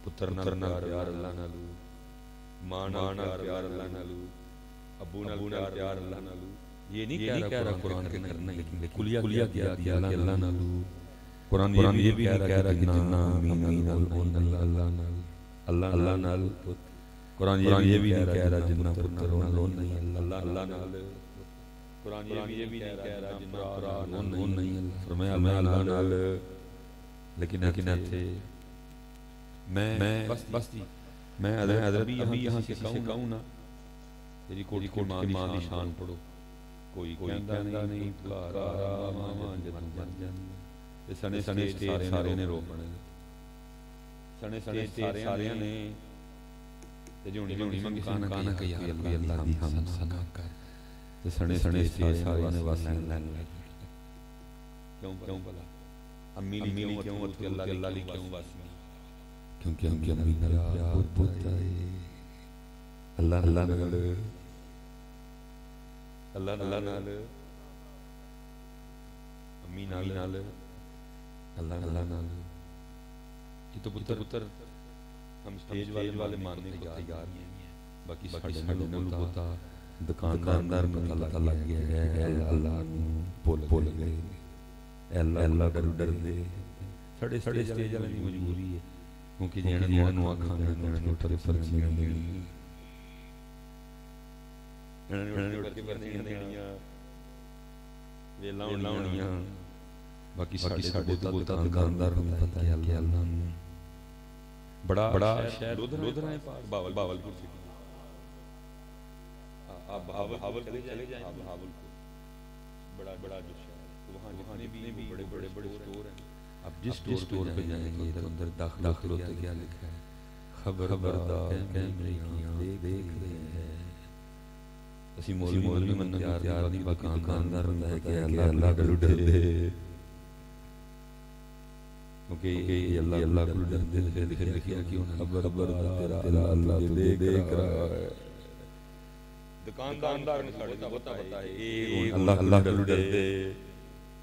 پتر نال پیار اللہ نالو ماں نال پیار اللہ نالو ابو نال پیار اللہ نالو یہ نہیں کہہ رہا قرآن کے کرنا لیکن کلیہ کیا دیا اللہ نالو قرآن یہ بھی کہہ رہا کہ جتنا امین اللہ نال قرآن یہ بھی نہیں کہہ رہا جتنا پتر نہیں اللہ نال قرآن یہ بھی نہیں کہہ رہا جتنا نہیں فرمایا اللہ نال لیکن تھے میں حضرت ابھی یہاں سے کہوں نا تیری کوٹی کو ماں دی شان پڑھو کوئی کہندا نہیں پکارا ماما جدوں بن جاندی سنے سارے نے رو پڑے سنے سارے نے تے جونی مکان کہ یا اللہ دی ہم سنا کر تے سنے سارے نے واسطے کیوں بلا امی کیوں تے اللہ دی کیوں واسطے کیونکہ امی نال پیار بہت ہے اللہ نال امی نال اللہ نال یہ تو پتر ہم سٹیج والے ماننے کو تیار نہیں ہیں باقی ساڈے نال ہوتا دکاندار کو پتہ لگ گیا ہے اللہ بول گئے اللہ کو ڈر دے ساڈے سٹیج والے دی مجبوری ہے کیونکہ جنہاں نوں آکھاں نے ٹھٹے پرچیاں دینی باقی ساڈے تو دکاندار نوں پتہ ہے کہ اللہ بڑا لودھرا ہے باولپور سے آپ چلے جائیں بہاولپور بڑا جو شہر ہے وہاں جتنے بھی بڑے اسٹور ہیں آپ جس اسٹور پہ جائیں گے تو اندر داخل ہوتے کیا لکھا ہے خبردار کیمرے کی دیکھ رہے ہیں اسی مولوی من تیار نہیں دکاندار ہوتا ہے کہ اللہ کو ڈر دے کیونکہ یہ اللہ کو ڈر دے لکھا کیوں خبردار اللہ دیکھ رہا ہے دکاندار نے ساڈے کو پتہ ہے اللہ کو ڈر دے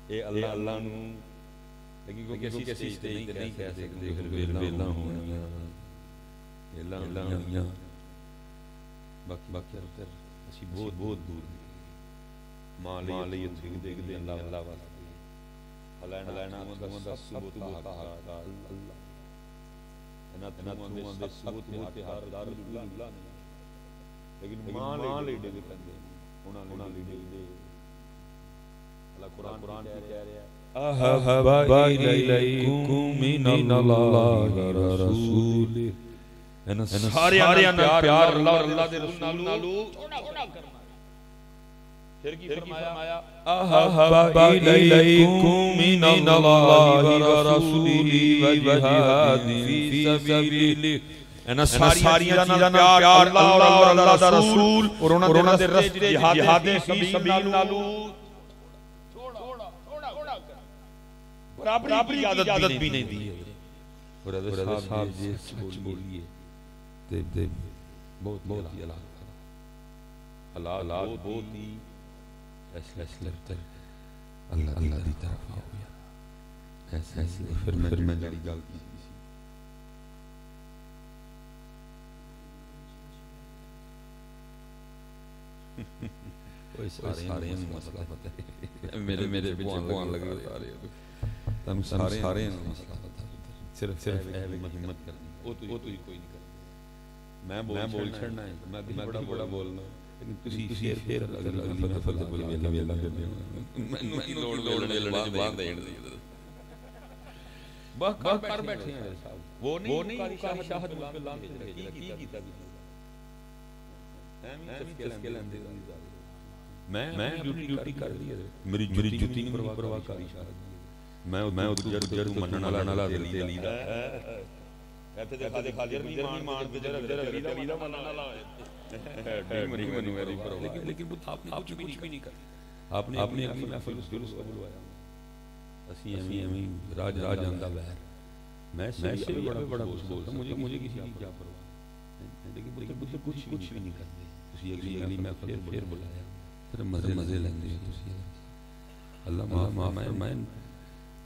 اے اللہ نو لیکن کیونکہ اسی سٹیج تے نہیں کہہ سکتے پھر ویلا ہونیاں باقی ادھر اسی بہت دور ماں لئی دیکھ دے اللہ واسطے ہلینا دا سب تو حقدار اللہ انہاں دے سب تو حقدار اللہ لیکن ماں لئی ڈگ پندے انہاں لئی ڈگ دے اللہ قرآن کی کہہ رہا ہے احب الیکم من اللہ ورسول سارے پیار اللہ اور اللہ دے رسول نالو تھوڑا کرنا پھر کی فرمایا احب الیکم من اللہ ورسول وجہاد فی سبیل انہاں ساریاں نال پیار اللہ اور اللہ دا رسول اور انہاں دے راستے جہاد فی سبیل نالو برابری کی عادت بھی نہیں دی اور حضرت صاحب جی سچ بولیے تے بہت ہی حالات بہت ہی فیصلے اللہ دی طرف آ گیا ایسے پھر میں جڑی گل کی سارے مسئلہ پتہ ہے میرے بوان لگے سارے تم سارے مسئلہ پتہ صرف ہمت کرنی وہ تو کوئی نہیں کرتا میں بول چھڑنا ہے میں بڑا بولنا لیکن تسی پھر اگلی فتح بول ویلا کر دے میں لوڑ لڑنے بعد دین دی باہ کر بیٹھے ہیں صاحب وہ نہیں قاری شاہد اللہ نے کی کیتا تسکے لیندے میں ڈیوٹی کر دی میری جوتی نہیں پرواہ کاری شاہد میں جڑ منن والا دل تے لیدا ایتھے تے خالی نہیں مان تے جڑا لیدا منن والا منو میری پرواہ لیکن آپ نے کچھ بھی نہیں کر آپ نے اپنی محفل درست بلوایا اسی ایویں راج آندا ویر میں سے بڑا کچھ بولتا مجھے کسی کی کیا پرواہ لیکن کچھ بھی نہیں کرتے اسی اگلی محفل پھر بلایا پھر مزے لیندے تسی اللہ معاف فرمائے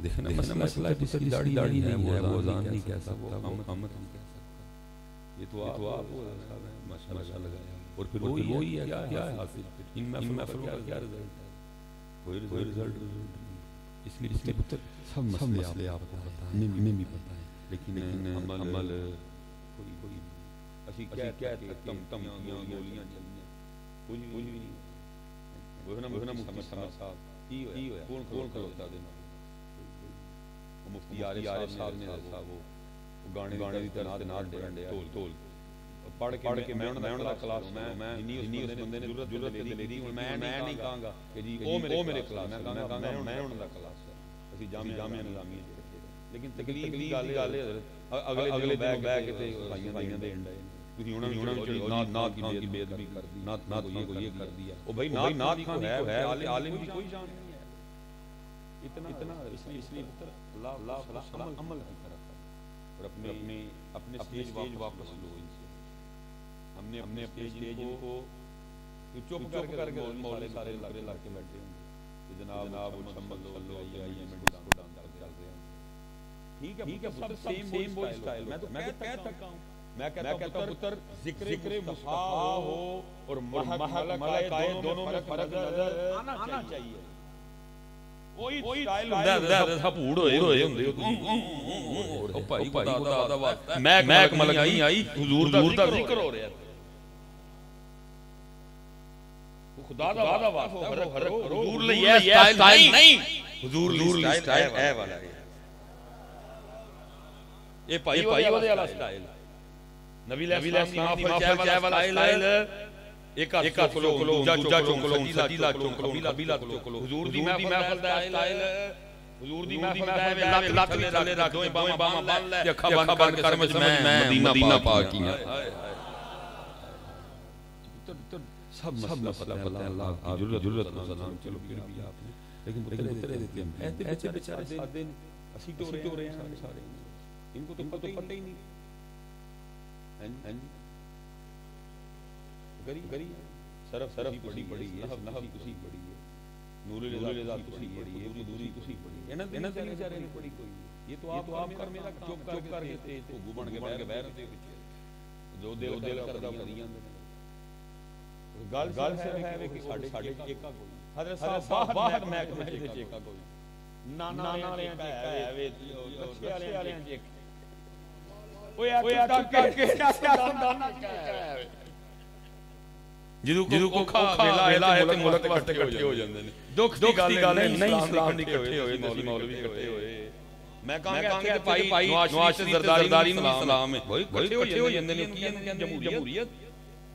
دیکھنا مسئلہ کسی کی داڑھی ہے وہ اذان نہیں کہہ سکتا وہ اقامت نہیں کہہ سکتا یہ تو آپ ماشاءاللہ لگایا اور پھر وہی ہے کیا ہے حاصل ان محفلوں کا کیا رزلٹ ہے کوئی رزلٹ اس لیے پتر سب مسئلے آپ کو پتہ ہیں ہمیں بھی پتہ ہے لیکن عمل کوئی اسی کیا تم گولیاں چلیاں کچھ بھی نہیں وہ نا مفتی صاحب کی ہویا کون کھلوتا دینا مفتی عارف صاحب نے ایسا وہ گانے دی طرح نال ڈنڈے ٹول پڑھ کے میں انہاں دا کلاس میں نہیں اس بندے نے ضرورت لے دی میں نہیں کہاں گا کہ جی او میرے کلاس میں کہاں گا میں انہاں دا کلاس ہے اسی جامعہ نظامیہ لیکن تکلیف دی گل ہے حضرت اگلے دن بیٹھ کے تے بھائیاں دے انڈے تسی انہاں نعت کی بے ادبی کر دی نعت کو یہ کر دیا او بھائی نعت کو ہے عالم کی کوئی جان نہیں ہے اتنا اس لیے اللہ عمل کی طرف اور اپنے اسٹیج واپس لو ان سے ہم نے اپنے اسٹیج کو چپ کر کے مولوی سارے لگ کے بیٹھے ہیں کہ جناب مشمل لو آئیے میں ڈانس کو ڈانس چل رہے ہیں ٹھیک ہے سب سیم وہ سٹائل میں کہہ سکتا ہوں میں کہتا ہوں پتر ذکر مصطفیٰ ہو اور ملائکہ دونوں میں فرق نظر آنا چاہیے وہی سٹائل ہوندا ہے سب پھوڑ ہوئے ہوندے او بھائی خدا دا واسطہ میں ملک نہیں آئی حضور دا ذکر ہو رہا ہے خدا دا واسطہ حضور لئی یہ سٹائل نہیں حضور لئی سٹائل ہے والا یہ بھائی والا سٹائل نبی علیہ السلام کی محفل چاہے والا سٹائل ایک ہاتھ کھلو دوجا چوکلو سجیلا چوکلو قبیلہ چوکلو حضور دی محفل دا سٹائل حضور دی محفل دا لات تھلے رکھ دویں باواں باندھ لے اکھاں بند کر میں مدینہ پاک ہی ہاں سب مسئلہ پتہ ہے اللہ کی ضرورت نہ سلام چلو پھر بھی آپ نے لیکن اترے دیتے ہیں ایسے بیچارے ساتھ دن اسی تو رہے ہیں سارے ان کو تو پتہ ہی نہیں گری صرف بڑی ہے نحو کسی بڑی ہے نور الہدایت کسی بڑی ہے دوری کسی بڑی ہے انہاں دے بیچارے نے بڑی کوئی یہ تو آپ کر میرا چپ کر کے تے تو گو بن کے بیٹھ دے جو دل کردا کریاں گل صرف ہے کہ ساڈے ایکا کوئی حضرت صاحب باہر محکمے دے ایکا کوئی نانا والے ہے وے بچے والے ہیں اوے کر کے سمجھانا ہے جدوں کو کھا ویلا ہے تے ملک اکٹھے ہو جاندے نے دکھ دی گل نہیں اسلام دی اکٹھے ہوئے مولوی اکٹھے ہوئے میں کہاں کہ بھائی نواز شریف زرداری نو سلام ہے بھائی اکٹھے ہو جاندے نے کی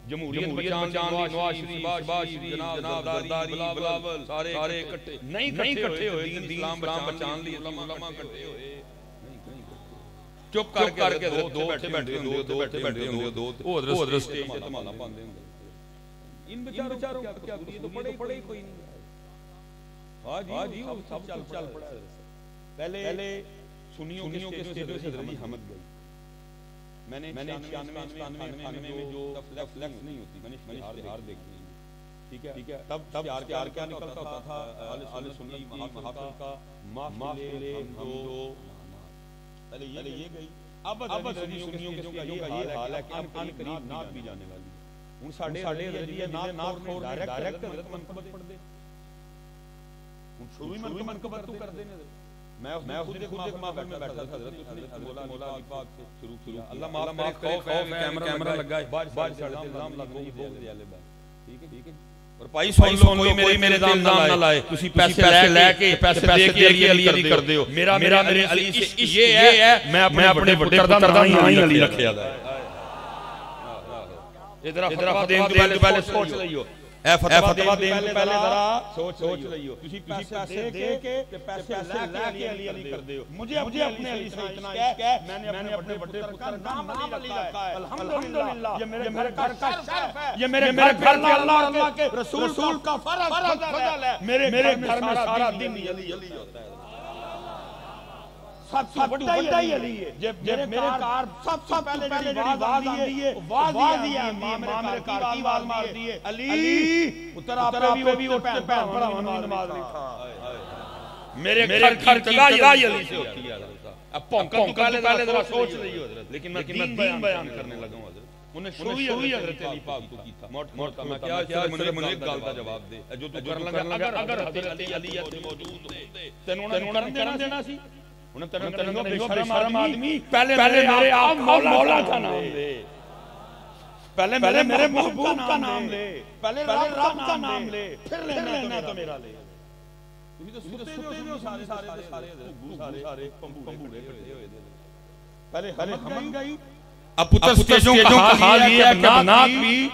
جمہوریت بچان نواز شریف جناب زرداری بلاول سارے اکٹھے نہیں اکٹھے ہوئے دین اسلام بچان لی علماء اکٹھے ہوئے چپ کر کے دو بیٹھے ہوں دو حضرت سٹیج تے تمانا پاندے ہوں ان بیچاروں کیا یہ تو پڑھے ہی کوئی نہیں ہاں جی وہ سب چل پڑا ہے پہلے سنیوں کے سٹیجوں سے حضرت حمد گئی میں نے 96 میں جو فلیکس نہیں ہوتی میں نے اشتہار دیکھے ٹھیک ہے تب اشتہار کیا نکلتا ہوتا تھا اہل سنت محافل کا محفل جو پہلے یہ گئی اب سنیوں کے یہ حال ہے کہ اب قریب نعت بھی جانے والی ہن ساڈے حضرت یہ نعت خور ڈائریکٹ منقبت پڑھ دے ہن شروع میں منقبت تو کر دے نے میں خود محفل میں بیٹھا تھا حضرت اس نے مولا علی پاک سے شروع کیا اللہ معاف کرے خوف کیمرہ لگا ہے بار ساڈے الزام لگ رہی ہے بہت زیادہ ٹھیک ہے اور بھائی سن لو کوئی میرے الزام نہ لائے تسی پیسے لے کے پیسے دے کے علی کر دیو میرا میرے علی سے یہ ہے میں اپنے بڑے پتر دا نام ہی علی رکھیا دا ادھر فتوا دین تو پہلے سوچ لئیو اے فتوا دین تو پہلے ذرا سوچ لئیو تسی پیسے دے کے پیسے لے کے علی کر دیو مجھے اپنے علی سے اتنا ہے میں نے اپنے بڑے پتر کا نام علی رکھا ہے الحمدللہ یہ میرے گھر کا شرف ہے یہ میرے گھر کے اللہ کے رسول کا فضل ہے میرے گھر میں سارا دن علی ہوتا ہے سب سے بڑا ہی علی ہے جب میرے کار سب سے پہلے جڑی آواز آندی ہے آواز ہی آندی ہے ماں میرے کار کی آواز مار دی ہے علی پتر آپ بھی اٹھ کے بہن بڑا نماز نہیں تھا میرے گھر کی ابتدا ہی علی سے ہوتی ہے اب پونکا پہلے ذرا سوچ رہی ہو حضرت لیکن میں دین بیان کرنے لگا ہوں حضرت انہیں شروع ہی حضرت علی پاک کو کیتا موت کا میں کیا مجھے ایک گل کا جواب دے جو تو کر لگا اگر حضرت علی موجود ہوتے تینوں نے کرن دینا سی انہیں تنہوں بے شرم آدمی پہلے میرے آپ مولا کا نام لے پہلے میرے محبوب کا نام لے پہلے رب کا نام لے پھر لینا تو میرا لے تو ستے جو سارے پمبوڑے کھڑے ہوئے پہلے ہمت گئی اب پتر سٹیجوں کا حال یہ ہے کہ نات بھی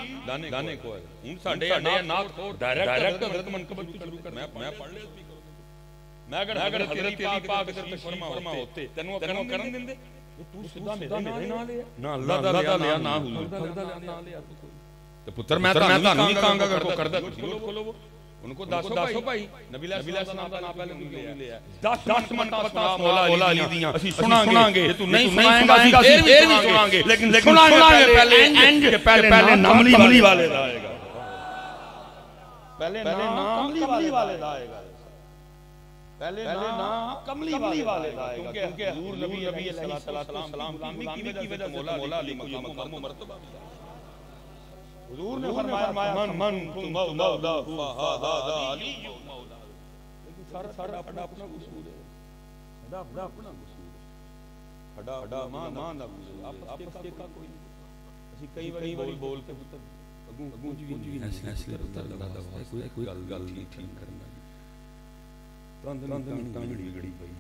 گانے کو ہے ان ساڑھے نات کو ڈائریکٹ حضرت منقبت شروع کر میں پڑھ لے میں اگر حضرت علی پاک تشریف فرما ہوتے تینوں کرن دیں دے تو سدھا میرے نہ لیا نہ اللہ دا لیا نہ حضور دا لیا تو پتر میں تانوں نہیں کہاں گا اگر کو کردہ کھولو ان کو داسو بھائی نبی علیہ السلام دا نام پہلے ان کے لے آیا 10 منقبت مولا علی دیاں اسی سناں گے تو نہیں سنائیں گا اسی پھر بھی سناں گے لیکن سناں گے پہلے اینڈ کے پہلے ناملی والے دا آئے گا پہلے ناملی والے دا آئے گا پہلے نام کملی والے دا آئے گا کیونکہ حضور نبی علیہ السلام کی وجہ سے مولا علی کو یہ مقام و مرتبہ حضور نے فرمایا من مولا فہذا علی مولا لیکن سارا اپنا قصور ہے سارا اپنا قصور ہے ہڈا مان آپس کے کا کوئی نہیں اسی کئی باری بول کے اگوں جی ایسے پتہ لگا کوئی گل نہیں ٹھیک کرنا تاندنی گڑی پئی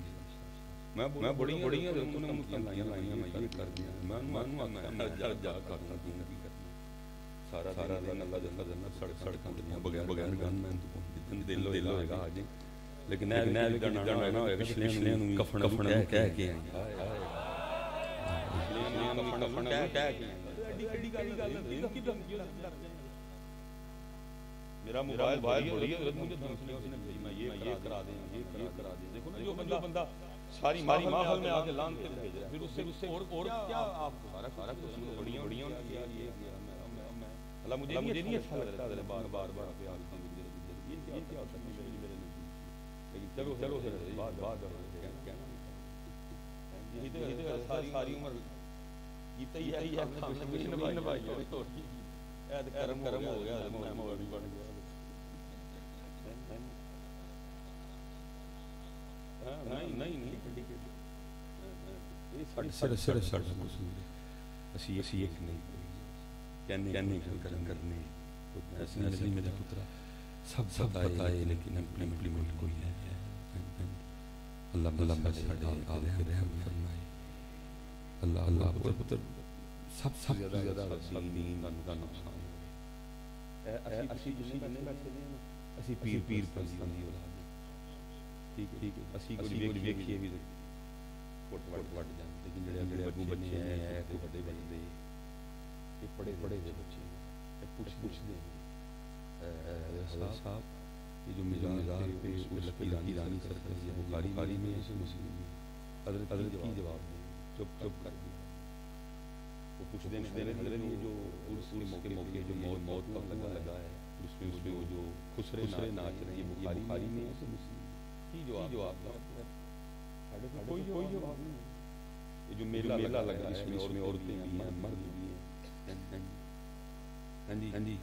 میں بڑی ہیں تو نے مجھ لائیاں میں یہ کر دیا میں جا کر سارا دن اللہ جنت سڑکاں دنیا بغیر گن میں تو دل ہوئے گا آج لیکن نہ گنا نہ ہوئے گا پچھلے نوں کفن کہہ کے کفن کہہ کے ایڈی گل میرا موبائل بڑی ہے مجھے دھمکی اس نے بھیجی میں یہ کرا دیں دیکھو نا جو بندہ ساری محفل میں آگے لان کے بھیج رہا ہے پھر اس سے اور کیا آپ کو سارا کچھ بڑیاں یہ اللہ مجھے نہیں اچھا لگتا ہے بار بار پیار کی یہ کیا ہوتا ہے میرے لیکن چلو بات یہی تو ساری عمر کیتا ہی ہے کھانا نبھائی کرم ہو گیا بھی بن گیا نہیں اسی ایک نہیں کہنے کرنے اصلی میرے پترا سب بتائے لیکن امپلیمنٹ کوئی نہیں ہے اللہ ساڑھے آل کے رحم فرمائے اللہ پتر سب زیادہ دین کا نقصان ہے اسی جسی بننے بیٹھے دیں اسی پیر پنزی اولاد ٹھیک ہے اسی کو ویکھیے بھی وٹ جانے لیکن جڑے ابو بچے ہیں کو بڑے بندے یہ پڑے دے بچے پوچھ دیں صاحب یہ جو مزار پہ لکی رانی کرتے ہیں یہ بخاری میں حضرت کی جواب دیں چپ کر دیا وہ پوچھ دیں حضرت یہ جو عرس کے موقع جو موت کا لگا ہے اس میں وہ جو خسرے ناچ رہے ہیں یہ بخاری میں کی جواب کوئی جواب نہیں یہ جو میلہ لگا ہے اس میں عورتیں بھی ہیں مرد بھی ہیں ہاں جی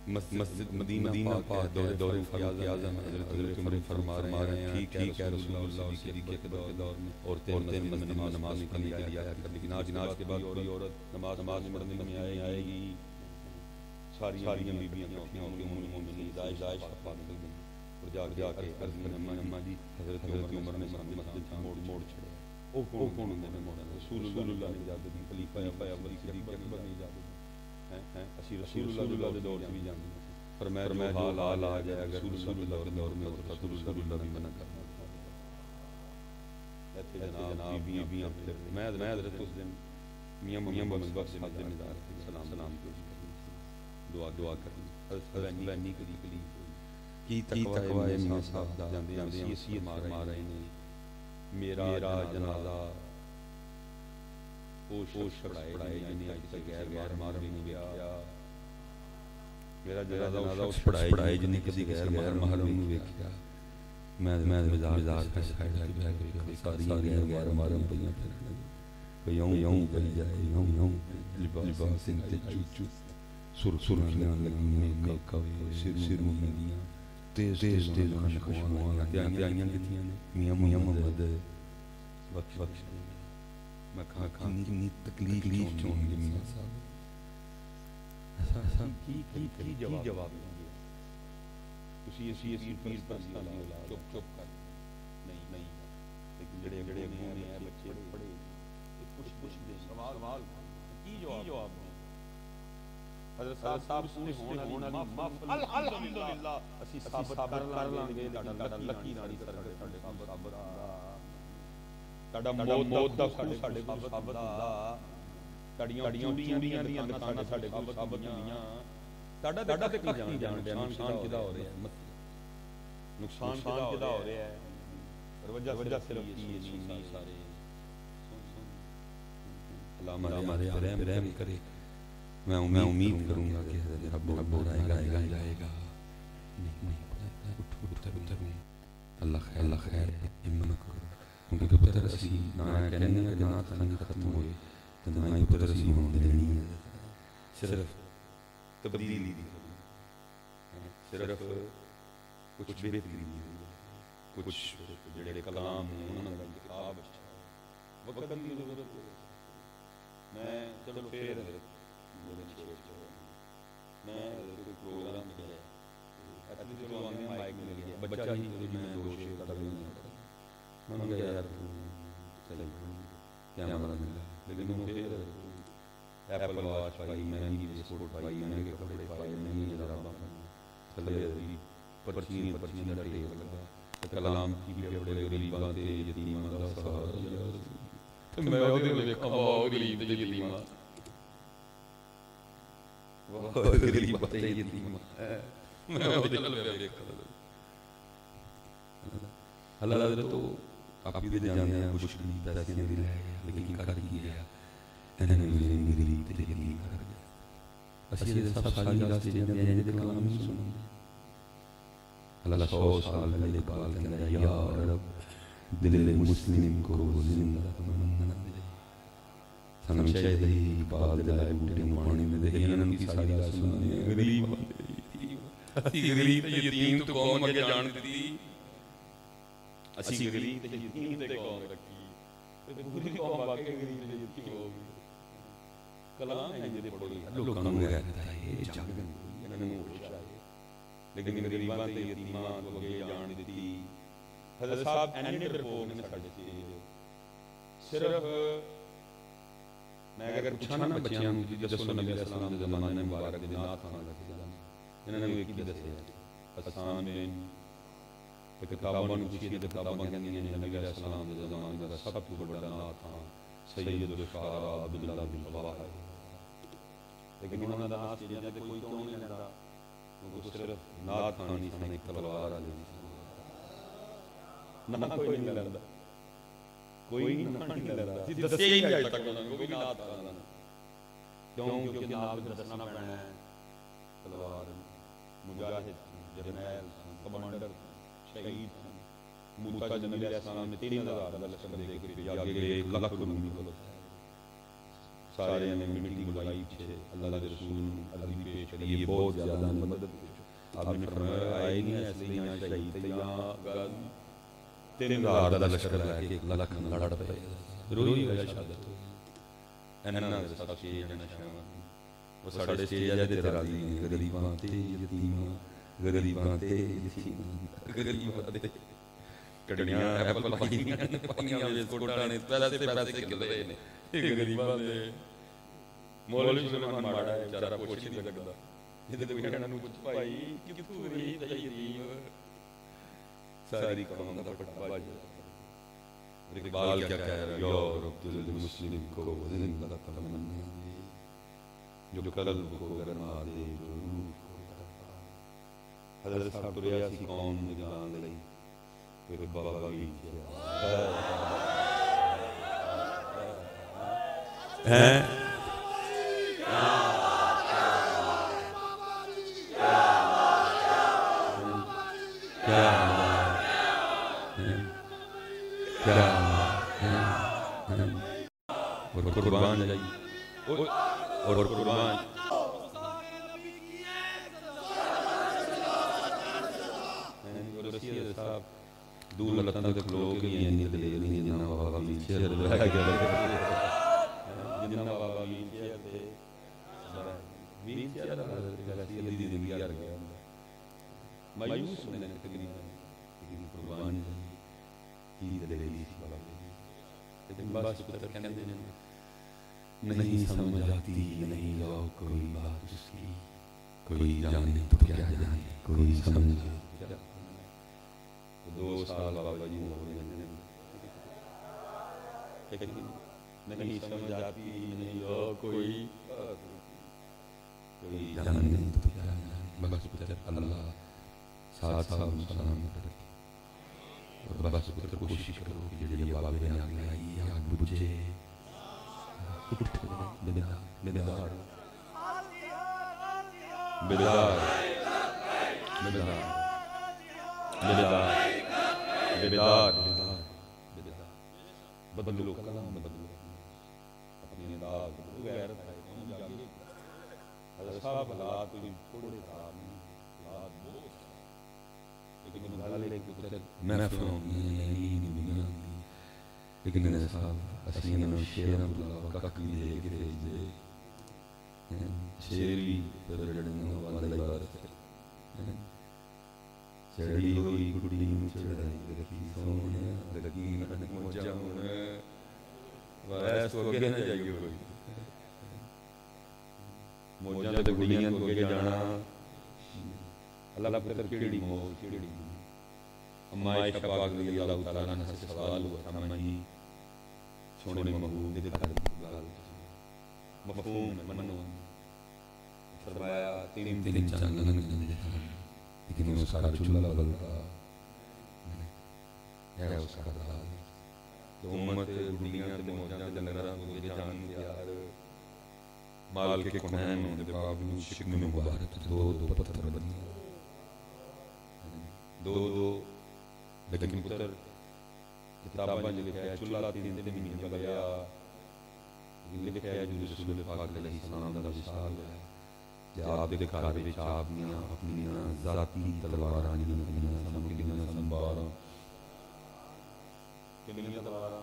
مسجد مدینہ پاک دور فاروق اعظم حضرت عمر فرما رہے ہیں ٹھیک ہے رسول اللہ صدیق کے دور میں عورتیں مسجد میں نماز پڑھنے کے لیے آیا کرتی لیکن آج کے بعد کوئی عورت نماز پڑھنے میں آئے گی ساری بیویاں اکٹھی ہوں گی مومنین عائشہ پاک اور جا کے عرض کریں اماں جی حضرت عمر نے مسجد موڑ چھڑے او کون ہوندے نے موڑ رسول اللہ نے اجازت دی خلیفہ اول صدیق اکبر نے اجازت دی اسی رسول اللہ دے دور بھی جاندے فرمایا جو حال آ جائے اگر رسول اللہ کے دور میں ہوتا تو رسول اللہ بھی منع کرنا ایتھے جناب بیویاں پھر میں حضرت اس دن میاں محمد بخش صاحب دے مزار تے سلام پیش کرنی دعا کرنی حضرت وینی کی تقوی میاں صاحب دا جاندے اسی مار رہے ہیں میرا جنازہ پوش پڑھائے جنہیں اج تک غیر محرم نہیں ویکھیا میرا جنازہ اس پڑھائے جنہیں کسی غیر محرم نہیں ویکھیا میں مزاج کا سائڈ ہے ساری غیر محرم پئیاں پھر یوں پئی جائے یوں لباس تے چوچو سرخیاں لگیاں میک اپ سروں دیاں تیز خوشبوئاں آئیاں کتنی میاں محمد بخش میں کھا کنی تکلیف چون گی میاں صاحب ایسا کی جواب دیں گے اسی پیر پر چپ کر نہیں لیکن جڑے گونے ہیں بچے پڑھے کچھ دے سوال کی جواب دیں حضرت صاحب پوچھتے ہونا محفل الحمدللہ اسی ثابت کر لانگے تہاڈا لکی ناری ساڈے ثابت تہاڈا موت دا ساڈے ثابت ہوندا تہاڈیاں چوڑیاں دیاں دکاناں ساڈے ثابت ہوندیاں تہاڈا تے کی جان دے نقصان کدا ہو رہا ہے نقصان کدا ہو رہا ہے وجہ صرف یہ سنی سارے اللہ ہمارے رحم کرے میں امید کروں گا کہ حضرت رب جائے گا نہیں پتر اللہ خیر ہمت کرو کیونکہ پتر اسی نہ کہنے کا جنات خانی ختم ہوئے تو نہ ہی پتر اسی ہوں دینی ہے صرف تبدیلی دی صرف کچھ بہتری دی کچھ جڑے کلام ہیں انہوں نے کتاب وقت کی ضرورت ہے میں چلو پھر میں کوئی پروگرام کیا ہے ایسے چلو ہمیں مائک مل گیا بچہ ہی میں دو شیر کر نہیں ہوتا میں نے کہا یار چلے کیا مرض ملا لیکن وہ پھر ایپل واچ پائی مہنگی بسکوٹ پائی مہنگے کپڑے پائے مہنگی جراباں چلے پرچیاں کا ٹیپ لگا کلام کی بڑے غریباں تے یتیماں دا سہارا یار تے میں اودے ویکھاں واہ غریب تے یتیماں واہ غریب تے یتیماں میں اودے نال ویکھاں اللہ دے تو آپ بھی جانے ہیں مشکل پیسے نہیں لے لیکن کر گیا انہوں نے غریب تے یتیم کر گیا اسی سب ساری راستے جاندے ہیں دے کلام نہیں سنتے اللہ 100 سال پہلے اقبال کہتا ہے یا رب دل مسلم کو زندہ تمنا دے سنم شاید ہی اقبال دلائے بوٹے پانی میں دے انہوں کی ساری رات سنانے غریب اسی غریب یتیم تو قوم اگے جان دی اسی غریب یتیم تے قوم رکھی پوری قوم واقعی غریب یتیم ہو گئی کلام ہے جے پڑھی لوکاں نوں کہتا ہے یہ جگ انہاں نوں ہوش آئے لیکن غریباں تے یتیماں کو اگے جان دتی حضرت صاحب اینے ڈرپوک نے ساڈے تے صرف میں اگر پوچھاں نا بچیاں نوں کہ دسو نبی علیہ السلام دے زمانے مبارک دے نعت خوان لگ جاندے انہاں نے ایک دسیا حسان بن کتاباں نوں پوچھیے تے کتاباں کہندیاں نے نبی علیہ السلام دے زمانے دا سب تو بڑا نعت خوان سید الشعراء عبداللہ بن رواحہ ہے لیکن انہاں دا نعت جے تے کوئی کیوں نہیں لیندا وہ صرف نعت خوانی سن ایک تلوار والے نہ کوئی نہیں لیندا کوئی نہیں لیندا دسے ہی نہیں اج تک انہاں کو بھی نعت خواندا کیونکہ نعت دسنا پینا ہے تلوار مجاہد جرنیل کمانڈر شہید موسیٰ نبی علیہ السلام نے 3000 کا لشکر دے کے بھیجا آگے گئے 1 لاکھ رومی کو سارے نے میٹنگ بلائی پیچھے اللہ کے رسول عربی پیش کری یہ بہت زیادہ مدد آپ نے فرمایا آئے نہیں اس لیے یہاں شہید تھے یہاں 3000 کا لشکر لے کے 1 لاکھ لڑ پے روئی ہویا شہادت انہاں دے سب چیز نشان وہ ساڈے اسٹیج تے راضی ہیں غریباں تے یتیماں غریباں تے یتیماں غریباں تے کڑیاں ایپل پائیاں بسکوٹاں نے پیسے کلے نے غریباں دے مولوی سلیمان ماڑا ہے بیچارہ پوچھ نہیں لگدا جے کوئی انہاں نوں پوچھ پائی کتھوں غریب تے یتیم ساری قوم دا پٹا باج اقبال کیا کہہ رہا ہے یا رب دل مسلم کو زندہ تمنا دے جو قلب کو گرما دے جو روح کو تڑپا حضرت صاحب تریا سی قوم نگاں لئی پھر بابا بھی ہیں اور قربان جائیے اور قربان دور لتاں دے کھلو کے لیے نہیں دے نہیں جنہ بابا بھی چیر رہ گیا جنہ بابا بھی چیر دے بھی چیر غلطی دی زندگی ہر گیا مایوس ہونے تقریباً قربان کی دلیلی سی بابا لیکن بس پتر کہندے نہیں سمجھ آتی نہیں لو کوئی بات اس کی کوئی جانے تو کیا جانے کوئی سمجھے 2 سال بابا جی ہو گئے نہیں سمجھ آتی نہیں لو کوئی جانے تو کیا جانے بس پتر اللہ ساتھ سلام کر بس پتر کوشش کرو کہ جڑی بابا نے آگے آئی آگ بجھے بیدار بیدار بیدار بدلو کلام بدلو اپنی انداز غیرت ہے حضرت صاحب حالات کوئی تھوڑے خراب نہیں حالات بہت لیکن گل ہے کہ محفلوں نہیں دنیا لیکن حضرت صاحب اسین شیراں اللہ کک بھی دے کے بھیج دے شیر بھی پرڑنے والا عبادت ہے چڑی ہوئی گڑی میں چڑھائی رکھی سونے لگی نہ موجہ ہونے ویس تو اگے نہ جائیے کوئی موجہ تے گڑیاں تو اگے جانا اللہ پتر کیڑی موج کیڑی اما عائشہ پاک رضی اللہ تعالیٰ عنہ سے سوال ہوا تھا میں سونے محبوب دے گھر گال مفہوم منو فرمایا 3 چاند لنگ جاندے لیکن اس کا چولہا بدلتا ہے اس کا حال تو امت دنیا تے موجاں تے لنگراں کو جان یار مال کے کنین ہوندے باوجود شکم مبارک 2 پتھر بنی 2 لیکن پتر کتاباں لکھا ہے چولہا 3 مہینے بلیا لکھا ہے جو رسول پاک علیہ السلام دا وصال ہے کہ آپ دے گھر وچ آپ نے اپنی ذاتی تلواراں جنہاں سمجھیاں سنباراں کتنی تلواراں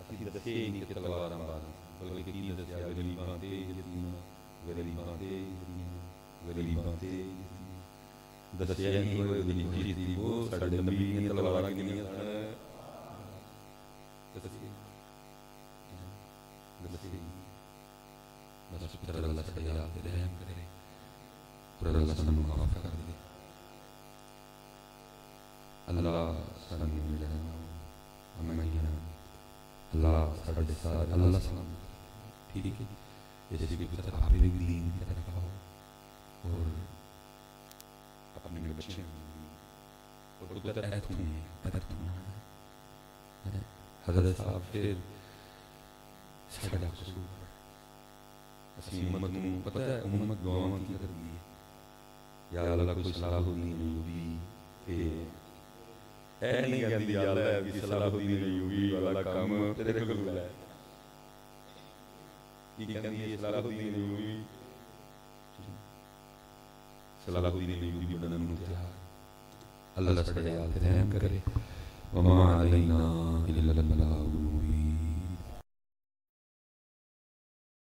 اسی دسے نہیں کہ تلواراں بلکہ کی دسیا غریباں تے یتیماں غریباں تے دسیا نہیں ہوئے دلی جی وہ ساڈے نبی نے تلواراں کنیاں بس پتر اللہ سے یاد رحم کرے پتر اللہ سے معاف کر دے اللہ سانی ملنا ہمیں اللہ ساڑھے سارے اللہ سلام ٹھیک ہے جیسے بھی پتر آپ بھی دین کی طرف آؤ اور اپنے بچے اور پتر ایتھوں حضرت صاحب پھر ساڑھا قصور اسی امت نو پتہ ہے امت دعاواں کی کر دی یا اللہ کوئی صلاح الدین ایوبی اے نہیں کہندی یا اللہ بھی صلاح الدین ایوبی والا کام تیرے کول ہے کی کہندی ہے صلاح الدین ایوبی صلاح الدین ایوبی بنن نو تیار اللہ ساڈے حال تے رحم کرے وما علینا الا البلاغ